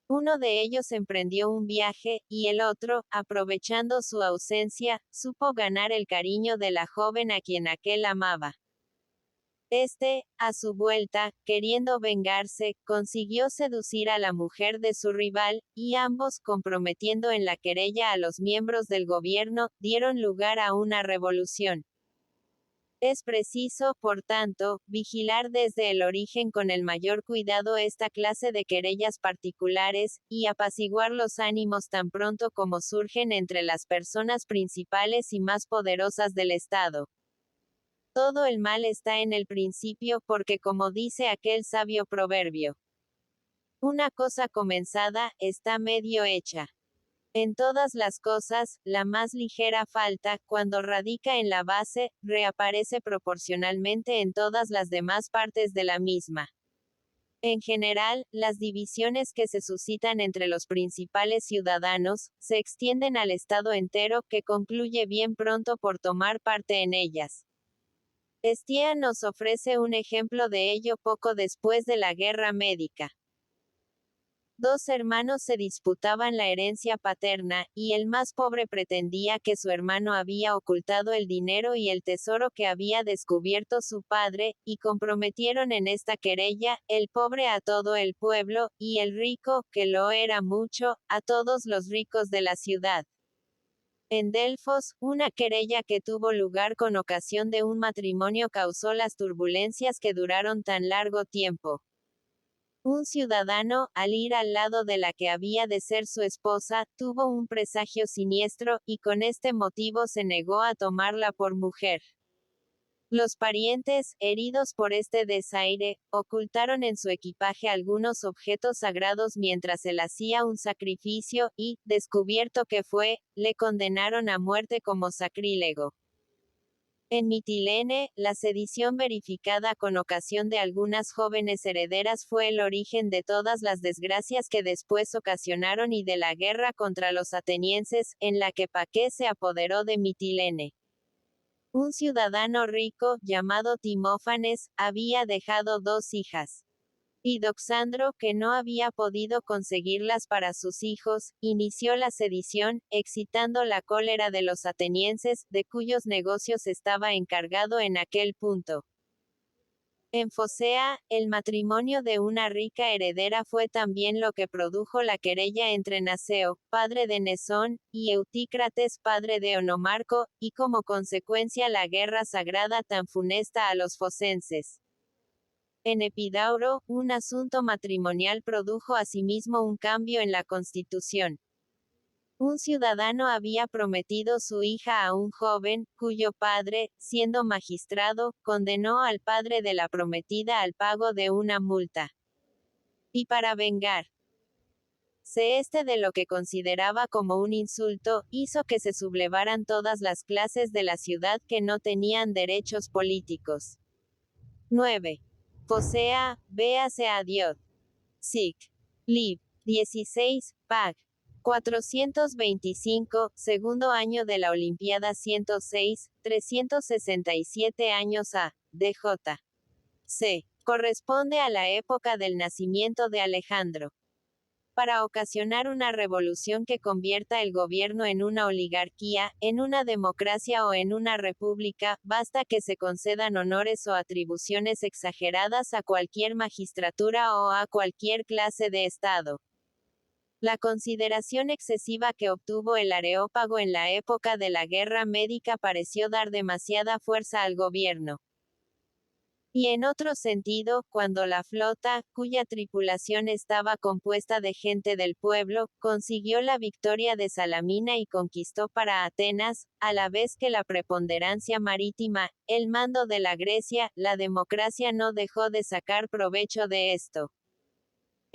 Uno de ellos emprendió un viaje, y el otro, aprovechando su ausencia, supo ganar el cariño de la joven a quien aquel amaba. Este, a su vuelta, queriendo vengarse, consiguió seducir a la mujer de su rival, y ambos, comprometiendo en la querella a los miembros del gobierno, dieron lugar a una revolución. Es preciso, por tanto, vigilar desde el origen con el mayor cuidado esta clase de querellas particulares, y apaciguar los ánimos tan pronto como surgen entre las personas principales y más poderosas del Estado. Todo el mal está en el principio, porque como dice aquel sabio proverbio, una cosa comenzada, está medio hecha. En todas las cosas, la más ligera falta, cuando radica en la base, reaparece proporcionalmente en todas las demás partes de la misma. En general, las divisiones que se suscitan entre los principales ciudadanos, se extienden al Estado entero, que concluye bien pronto por tomar parte en ellas. Estienne nos ofrece un ejemplo de ello poco después de la Guerra Médica. Dos hermanos se disputaban la herencia paterna, y el más pobre pretendía que su hermano había ocultado el dinero y el tesoro que había descubierto su padre, y comprometieron en esta querella, el pobre a todo el pueblo, y el rico, que lo era mucho, a todos los ricos de la ciudad. En Delfos, una querella que tuvo lugar con ocasión de un matrimonio causó las turbulencias que duraron tan largo tiempo. Un ciudadano, al ir al lado de la que había de ser su esposa, tuvo un presagio siniestro, y con este motivo se negó a tomarla por mujer. Los parientes, heridos por este desaire, ocultaron en su equipaje algunos objetos sagrados mientras él hacía un sacrificio, y, descubierto que fue, le condenaron a muerte como sacrílego. En Mitilene, la sedición verificada con ocasión de algunas jóvenes herederas fue el origen de todas las desgracias que después ocasionaron y de la guerra contra los atenienses, en la que Paqué se apoderó de Mitilene. Un ciudadano rico, llamado Timófanes, había dejado dos hijas. Y Doxandro, que no había podido conseguirlas para sus hijos, inició la sedición, excitando la cólera de los atenienses, de cuyos negocios estaba encargado en aquel punto. En Focea, el matrimonio de una rica heredera fue también lo que produjo la querella entre Naseo, padre de Nesón, y Eutícrates, padre de Onomarco, y como consecuencia la guerra sagrada tan funesta a los focenses. En Epidauro, un asunto matrimonial produjo asimismo un cambio en la constitución. Un ciudadano había prometido su hija a un joven, cuyo padre, siendo magistrado, condenó al padre de la prometida al pago de una multa. Y para vengarse de lo que consideraba como un insulto, hizo que se sublevaran todas las clases de la ciudad que no tenían derechos políticos. 9. Focea, véase a Dios. Sic. Lib. 16, Pag. 425, segundo año de la Olimpiada 106, 367 años a. DJ. C. Corresponde a la época del nacimiento de Alejandro. Para ocasionar una revolución que convierta el gobierno en una oligarquía, en una democracia o en una república, basta que se concedan honores o atribuciones exageradas a cualquier magistratura o a cualquier clase de Estado. La consideración excesiva que obtuvo el Areópago en la época de la Guerra Médica pareció dar demasiada fuerza al gobierno. Y en otro sentido, cuando la flota, cuya tripulación estaba compuesta de gente del pueblo, consiguió la victoria de Salamina y conquistó para Atenas, a la vez que la preponderancia marítima, el mando de la Grecia, la democracia no dejó de sacar provecho de esto.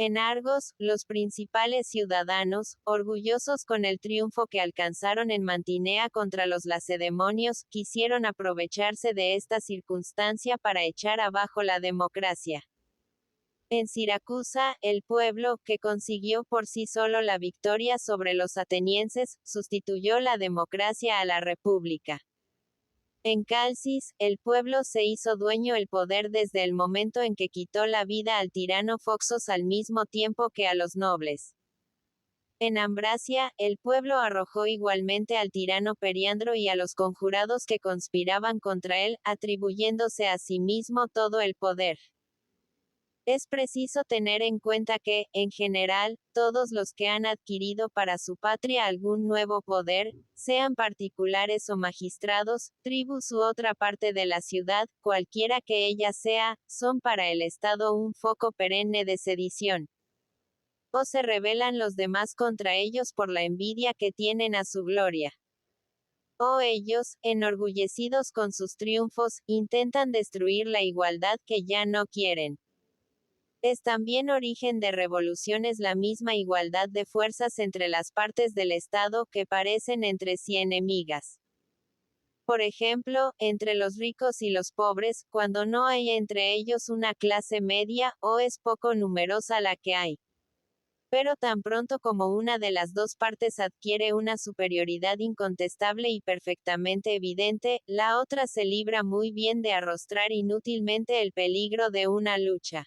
En Argos, los principales ciudadanos, orgullosos con el triunfo que alcanzaron en Mantinea contra los lacedemonios, quisieron aprovecharse de esta circunstancia para echar abajo la democracia. En Siracusa, el pueblo, que consiguió por sí solo la victoria sobre los atenienses, sustituyó la democracia a la república. En Calcis, el pueblo se hizo dueño del poder desde el momento en que quitó la vida al tirano Foxos al mismo tiempo que a los nobles. En Ambracia, el pueblo arrojó igualmente al tirano Periandro y a los conjurados que conspiraban contra él, atribuyéndose a sí mismo todo el poder. Es preciso tener en cuenta que, en general, todos los que han adquirido para su patria algún nuevo poder, sean particulares o magistrados, tribus u otra parte de la ciudad, cualquiera que ella sea, son para el Estado un foco perenne de sedición. O se rebelan los demás contra ellos por la envidia que tienen a su gloria. O ellos, enorgullecidos con sus triunfos, intentan destruir la igualdad que ya no quieren. Es también origen de revoluciones la misma igualdad de fuerzas entre las partes del Estado que parecen entre sí enemigas. Por ejemplo, entre los ricos y los pobres, cuando no hay entre ellos una clase media, o es poco numerosa la que hay. Pero tan pronto como una de las dos partes adquiere una superioridad incontestable y perfectamente evidente, la otra se libra muy bien de arrostrar inútilmente el peligro de una lucha.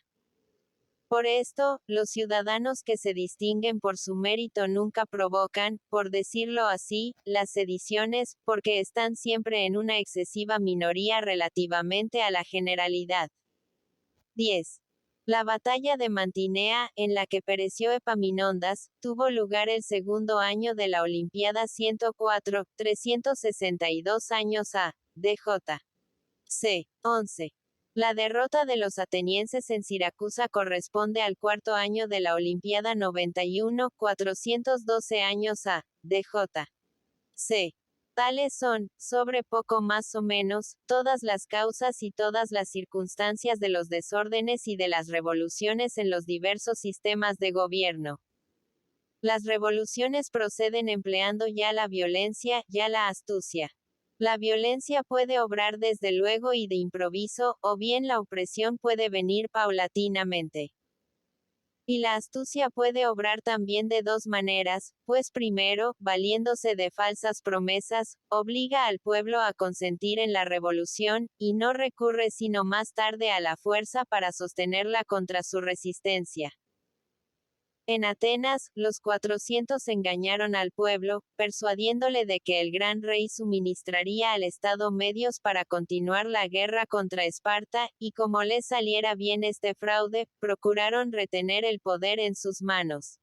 Por esto, los ciudadanos que se distinguen por su mérito nunca provocan, por decirlo así, las sediciones, porque están siempre en una excesiva minoría relativamente a la generalidad. 10. La batalla de Mantinea, en la que pereció Epaminondas, tuvo lugar el segundo año de la Olimpiada 104, 362 años a. DJ. C. 11. La derrota de los atenienses en Siracusa corresponde al cuarto año de la Olimpiada 91, 412 años a. DJ. C. Tales son, sobre poco más o menos, todas las causas y todas las circunstancias de los desórdenes y de las revoluciones en los diversos sistemas de gobierno. Las revoluciones proceden empleando ya la violencia, ya la astucia. La violencia puede obrar desde luego y de improviso, o bien la opresión puede venir paulatinamente. Y la astucia puede obrar también de dos maneras, pues primero, valiéndose de falsas promesas, obliga al pueblo a consentir en la revolución, y no recurre sino más tarde a la fuerza para sostenerla contra su resistencia. En Atenas, los 400 engañaron al pueblo, persuadiéndole de que el gran rey suministraría al Estado medios para continuar la guerra contra Esparta, y como les saliera bien este fraude, procuraron retener el poder en sus manos.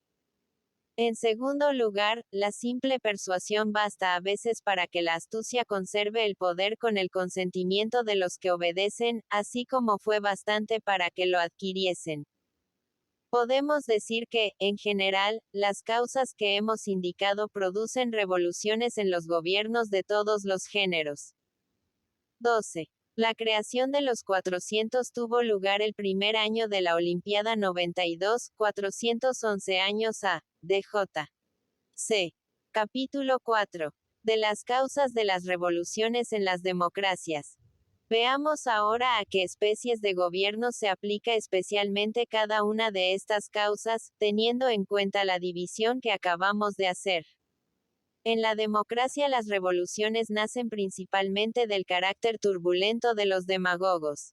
En segundo lugar, la simple persuasión basta a veces para que la astucia conserve el poder con el consentimiento de los que obedecen, así como fue bastante para que lo adquiriesen. Podemos decir que, en general, las causas que hemos indicado producen revoluciones en los gobiernos de todos los géneros. 12. La creación de los 400 tuvo lugar el primer año de la Olimpiada 92, 411 años a. DJ. C. Capítulo 4. De las causas de las revoluciones en las democracias. Veamos ahora a qué especies de gobierno se aplica especialmente cada una de estas causas, teniendo en cuenta la división que acabamos de hacer. En la democracia las revoluciones nacen principalmente del carácter turbulento de los demagogos.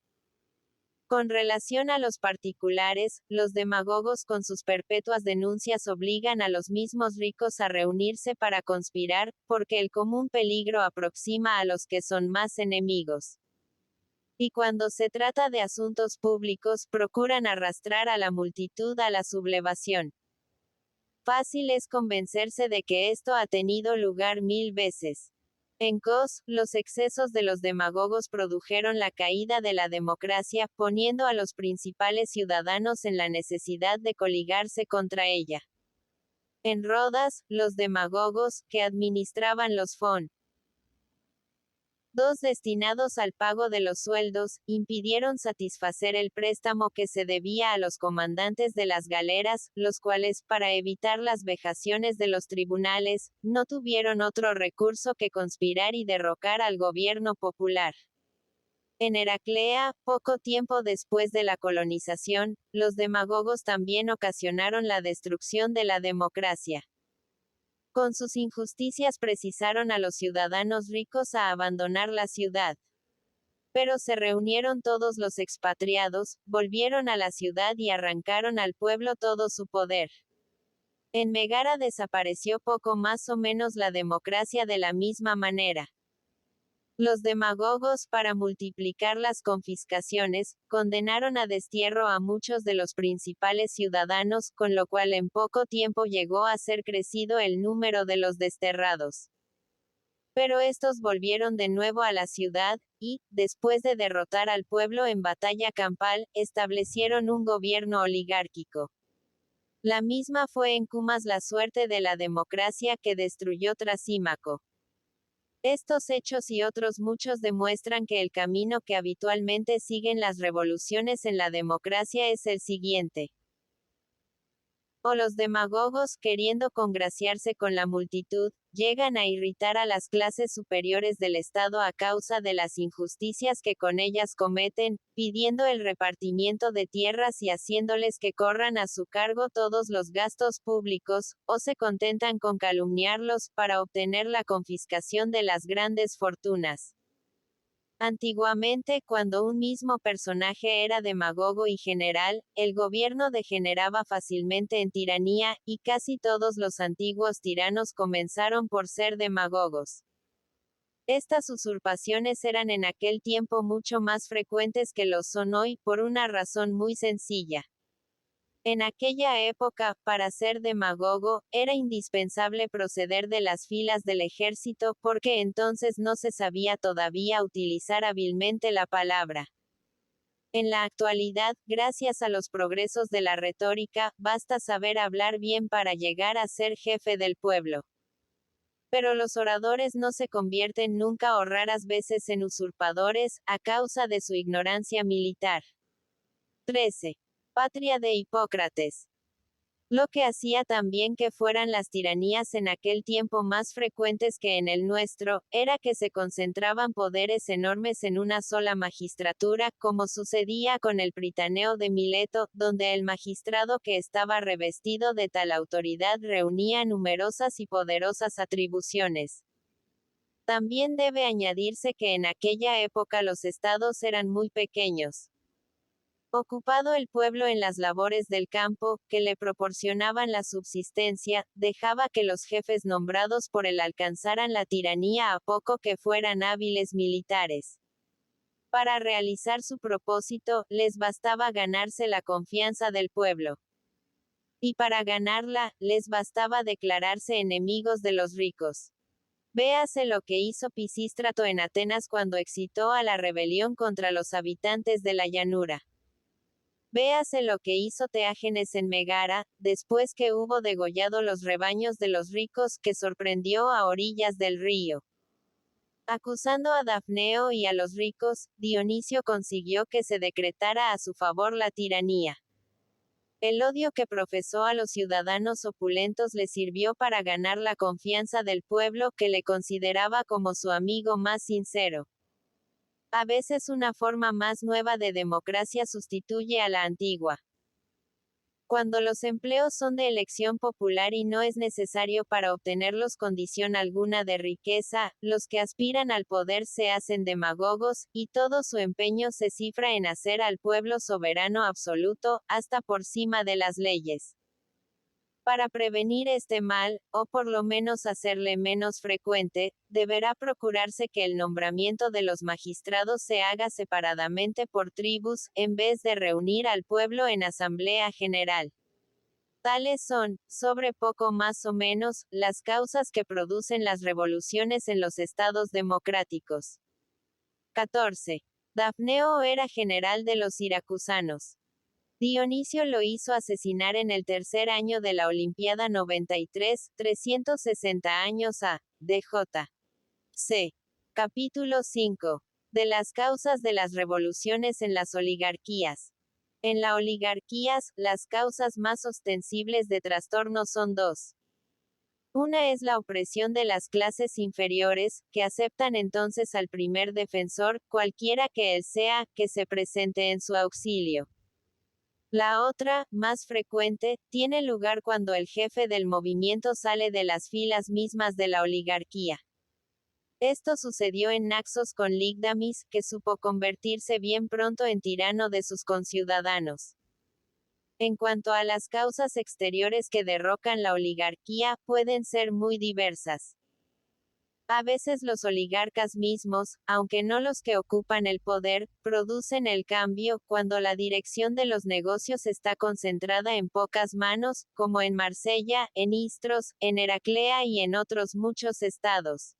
Con relación a los particulares, los demagogos con sus perpetuas denuncias obligan a los mismos ricos a reunirse para conspirar, porque el común peligro aproxima a los que son más enemigos. Y cuando se trata de asuntos públicos, procuran arrastrar a la multitud a la sublevación. Fácil es convencerse de que esto ha tenido lugar 1000 veces. En Kos, los excesos de los demagogos produjeron la caída de la democracia, poniendo a los principales ciudadanos en la necesidad de coligarse contra ella. En Rodas, los demagogos, que administraban los fondos destinados al pago de los sueldos, impidieron satisfacer el préstamo que se debía a los comandantes de las galeras, los cuales, para evitar las vejaciones de los tribunales, no tuvieron otro recurso que conspirar y derrocar al gobierno popular. En Heraclea, poco tiempo después de la colonización, los demagogos también ocasionaron la destrucción de la democracia. Con sus injusticias precisaron a los ciudadanos ricos a abandonar la ciudad. Pero se reunieron todos los expatriados, volvieron a la ciudad y arrancaron al pueblo todo su poder. En Megara desapareció poco más o menos la democracia de la misma manera. Los demagogos, para multiplicar las confiscaciones, condenaron a destierro a muchos de los principales ciudadanos, con lo cual en poco tiempo llegó a ser crecido el número de los desterrados. Pero estos volvieron de nuevo a la ciudad, y, después de derrotar al pueblo en batalla campal, establecieron un gobierno oligárquico. La misma fue en Cumas la suerte de la democracia que destruyó Trasímaco. Estos hechos y otros muchos demuestran que el camino que habitualmente siguen las revoluciones en la democracia es el siguiente. O los demagogos, queriendo congraciarse con la multitud, llegan a irritar a las clases superiores del Estado a causa de las injusticias que con ellas cometen, pidiendo el repartimiento de tierras y haciéndoles que corran a su cargo todos los gastos públicos, o se contentan con calumniarlos, para obtener la confiscación de las grandes fortunas. Antiguamente, cuando un mismo personaje era demagogo y general, el gobierno degeneraba fácilmente en tiranía, y casi todos los antiguos tiranos comenzaron por ser demagogos. Estas usurpaciones eran en aquel tiempo mucho más frecuentes que lo son hoy, por una razón muy sencilla. En aquella época, para ser demagogo, era indispensable proceder de las filas del ejército, porque entonces no se sabía todavía utilizar hábilmente la palabra. En la actualidad, gracias a los progresos de la retórica, basta saber hablar bien para llegar a ser jefe del pueblo. Pero los oradores no se convierten nunca o raras veces en usurpadores, a causa de su ignorancia militar. 13. Patria de Hipócrates. Lo que hacía también que fueran las tiranías en aquel tiempo más frecuentes que en el nuestro, era que se concentraban poderes enormes en una sola magistratura, como sucedía con el Pritaneo de Mileto, donde el magistrado que estaba revestido de tal autoridad reunía numerosas y poderosas atribuciones. También debe añadirse que en aquella época los estados eran muy pequeños. Ocupado el pueblo en las labores del campo, que le proporcionaban la subsistencia, dejaba que los jefes nombrados por él alcanzaran la tiranía a poco que fueran hábiles militares. Para realizar su propósito, les bastaba ganarse la confianza del pueblo. Y para ganarla, les bastaba declararse enemigos de los ricos. Véase lo que hizo Pisístrato en Atenas cuando excitó a la rebelión contra los habitantes de la llanura. Véase lo que hizo Teágenes en Megara, después que hubo degollado los rebaños de los ricos que sorprendió a orillas del río. Acusando a Dafneo y a los ricos, Dionisio consiguió que se decretara a su favor la tiranía. El odio que profesó a los ciudadanos opulentos le sirvió para ganar la confianza del pueblo que le consideraba como su amigo más sincero. A veces una forma más nueva de democracia sustituye a la antigua. Cuando los empleos son de elección popular y no es necesario para obtenerlos condición alguna de riqueza, los que aspiran al poder se hacen demagogos, y todo su empeño se cifra en hacer al pueblo soberano absoluto, hasta por cima de las leyes. Para prevenir este mal, o por lo menos hacerle menos frecuente, deberá procurarse que el nombramiento de los magistrados se haga separadamente por tribus, en vez de reunir al pueblo en asamblea general. Tales son, sobre poco más o menos, las causas que producen las revoluciones en los estados democráticos. 14. Dafneo era general de los siracusanos. Dionisio lo hizo asesinar en el tercer año de la Olimpiada 93, 360 años a. DJ. C. Capítulo 5. De las causas de las revoluciones en las oligarquías. En las oligarquías, las causas más ostensibles de trastorno son dos. Una es la opresión de las clases inferiores, que aceptan entonces al primer defensor, cualquiera que él sea, que se presente en su auxilio. La otra, más frecuente, tiene lugar cuando el jefe del movimiento sale de las filas mismas de la oligarquía. Esto sucedió en Naxos con Ligdamis, que supo convertirse bien pronto en tirano de sus conciudadanos. En cuanto a las causas exteriores que derrocan la oligarquía, pueden ser muy diversas. A veces los oligarcas mismos, aunque no los que ocupan el poder, producen el cambio, cuando la dirección de los negocios está concentrada en pocas manos, como en Marsella, en Istros, en Heraclea y en otros muchos estados.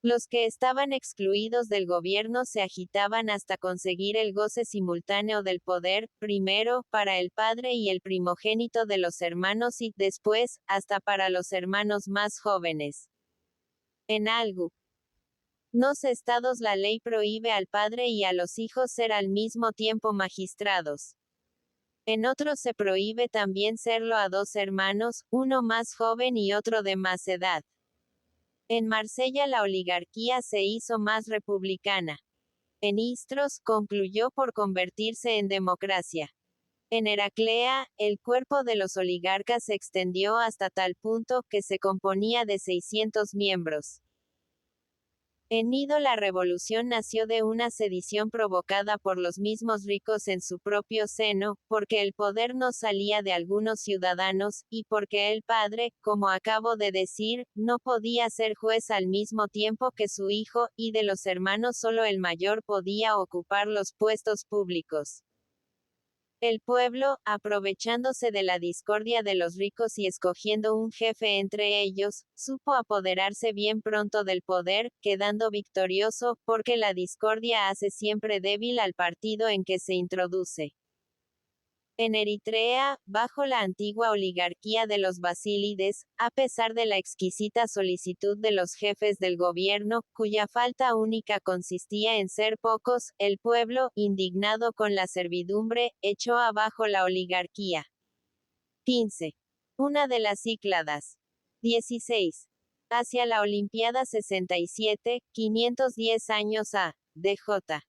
Los que estaban excluidos del gobierno se agitaban hasta conseguir el goce simultáneo del poder, primero, para el padre y el primogénito de los hermanos y, después, hasta para los hermanos más jóvenes. En algunos estados la ley prohíbe al padre y a los hijos ser al mismo tiempo magistrados. En otros se prohíbe también serlo a dos hermanos, uno más joven y otro de más edad. En Marsella la oligarquía se hizo más republicana. En Istros, concluyó por convertirse en democracia. En Heraclea, el cuerpo de los oligarcas se extendió hasta tal punto que se componía de 600 miembros. En Nido la revolución nació de una sedición provocada por los mismos ricos en su propio seno, porque el poder no salía de algunos ciudadanos, y porque el padre, como acabo de decir, no podía ser juez al mismo tiempo que su hijo, y de los hermanos solo el mayor podía ocupar los puestos públicos. El pueblo, aprovechándose de la discordia de los ricos y escogiendo un jefe entre ellos, supo apoderarse bien pronto del poder, quedando victorioso, porque la discordia hace siempre débil al partido en que se introduce. En Eritrea, bajo la antigua oligarquía de los basílides, a pesar de la exquisita solicitud de los jefes del gobierno, cuya falta única consistía en ser pocos, el pueblo, indignado con la servidumbre, echó abajo la oligarquía. 15. Una de las Cícladas. 16. Hacia la Olimpiada 67, 510 años a. DJ.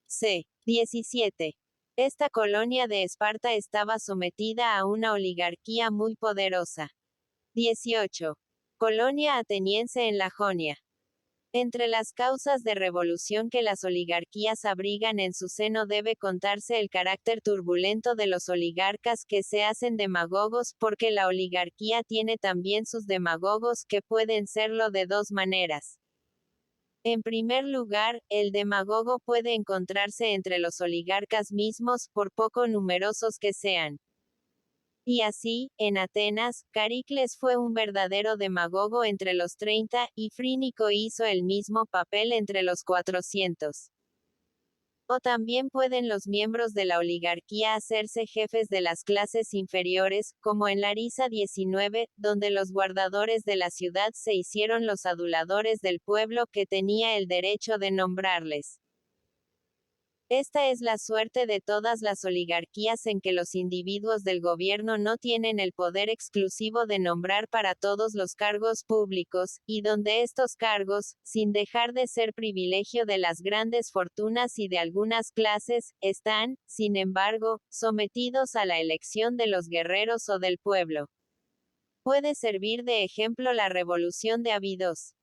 C. 17. Esta colonia de Esparta estaba sometida a una oligarquía muy poderosa. 18. Colonia ateniense en la Jonia. Entre las causas de revolución que las oligarquías abrigan en su seno debe contarse el carácter turbulento de los oligarcas que se hacen demagogos, porque la oligarquía tiene también sus demagogos que pueden serlo de dos maneras. En primer lugar, el demagogo puede encontrarse entre los oligarcas mismos, por poco numerosos que sean. Y así, en Atenas, Caricles fue un verdadero demagogo entre los 30, y Frínico hizo el mismo papel entre los 400. O también pueden los miembros de la oligarquía hacerse jefes de las clases inferiores, como en Larisa 19, donde los guardadores de la ciudad se hicieron los aduladores del pueblo que tenía el derecho de nombrarles. Esta es la suerte de todas las oligarquías en que los individuos del gobierno no tienen el poder exclusivo de nombrar para todos los cargos públicos, y donde estos cargos, sin dejar de ser privilegio de las grandes fortunas y de algunas clases, están, sin embargo, sometidos a la elección de los guerreros o del pueblo. Puede servir de ejemplo la revolución de Abidos.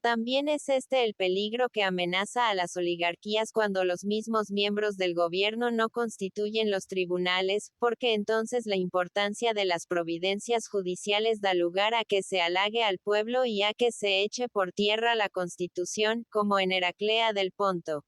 También es este el peligro que amenaza a las oligarquías cuando los mismos miembros del gobierno no constituyen los tribunales, porque entonces la importancia de las providencias judiciales da lugar a que se halague al pueblo y a que se eche por tierra la Constitución, como en Heraclea del Ponto.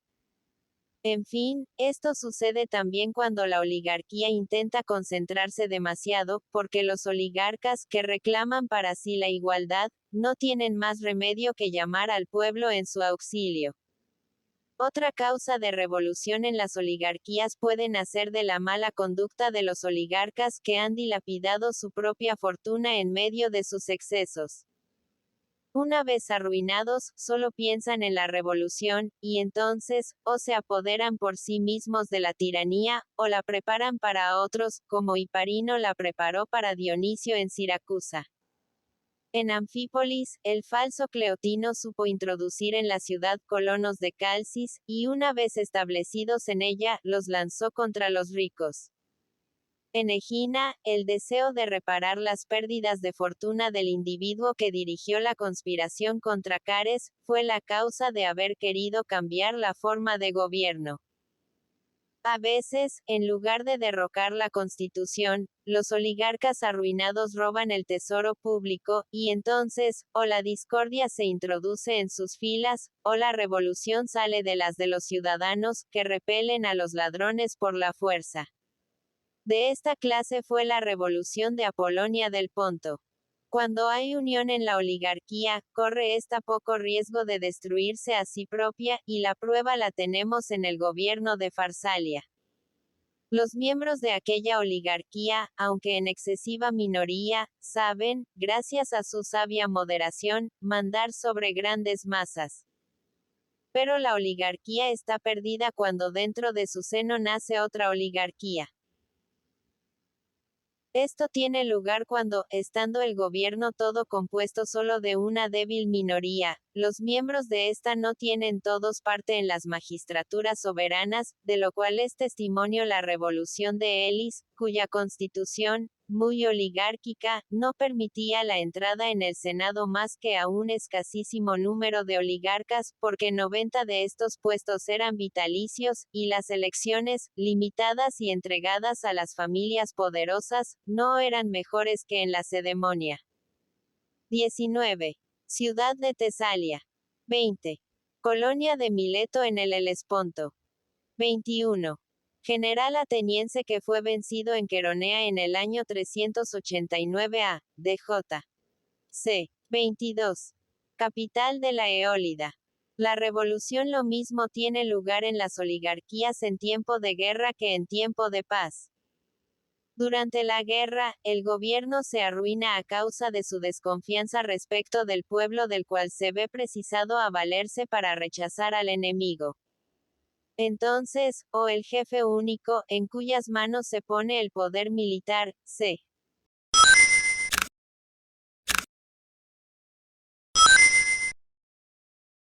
En fin, esto sucede también cuando la oligarquía intenta concentrarse demasiado, porque los oligarcas, que reclaman para sí la igualdad, no tienen más remedio que llamar al pueblo en su auxilio. Otra causa de revolución en las oligarquías puede nacer de la mala conducta de los oligarcas que han dilapidado su propia fortuna en medio de sus excesos. Una vez arruinados, solo piensan en la revolución, y entonces, o se apoderan por sí mismos de la tiranía, o la preparan para otros, como Hiparino la preparó para Dionisio en Siracusa. En Anfípolis, el falso Cleotino supo introducir en la ciudad colonos de Calcis, y una vez establecidos en ella, los lanzó contra los ricos. En Egina, el deseo de reparar las pérdidas de fortuna del individuo que dirigió la conspiración contra Cares, fue la causa de haber querido cambiar la forma de gobierno. A veces, en lugar de derrocar la constitución, los oligarcas arruinados roban el tesoro público, y entonces, o la discordia se introduce en sus filas, o la revolución sale de las de los ciudadanos, que repelen a los ladrones por la fuerza. De esta clase fue la revolución de Apolonia del Ponto. Cuando hay unión en la oligarquía, corre esta poco riesgo de destruirse a sí propia, y la prueba la tenemos en el gobierno de Farsalia. Los miembros de aquella oligarquía, aunque en excesiva minoría, saben, gracias a su sabia moderación, mandar sobre grandes masas. Pero la oligarquía está perdida cuando dentro de su seno nace otra oligarquía. Esto tiene lugar cuando, estando el gobierno todo compuesto solo de una débil minoría, los miembros de esta no tienen todos parte en las magistraturas soberanas, de lo cual es testimonio la revolución de Elis, cuya constitución, muy oligárquica, no permitía la entrada en el Senado más que a un escasísimo número de oligarcas, porque 90 de estos puestos eran vitalicios, y las elecciones, limitadas y entregadas a las familias poderosas, no eran mejores que en la Cedemonia. 19. Ciudad de Tesalia. 20. Colonia de Mileto en el Helesponto. 21. General ateniense que fue vencido en Queronea en el año 389 a. DJ. C. 22. Capital de la Eólida. La revolución lo mismo tiene lugar en las oligarquías en tiempo de guerra que en tiempo de paz. Durante la guerra, el gobierno se arruina a causa de su desconfianza respecto del pueblo del cual se ve precisado a valerse para rechazar al enemigo. Entonces, o el jefe único, en cuyas manos se pone el poder militar, c.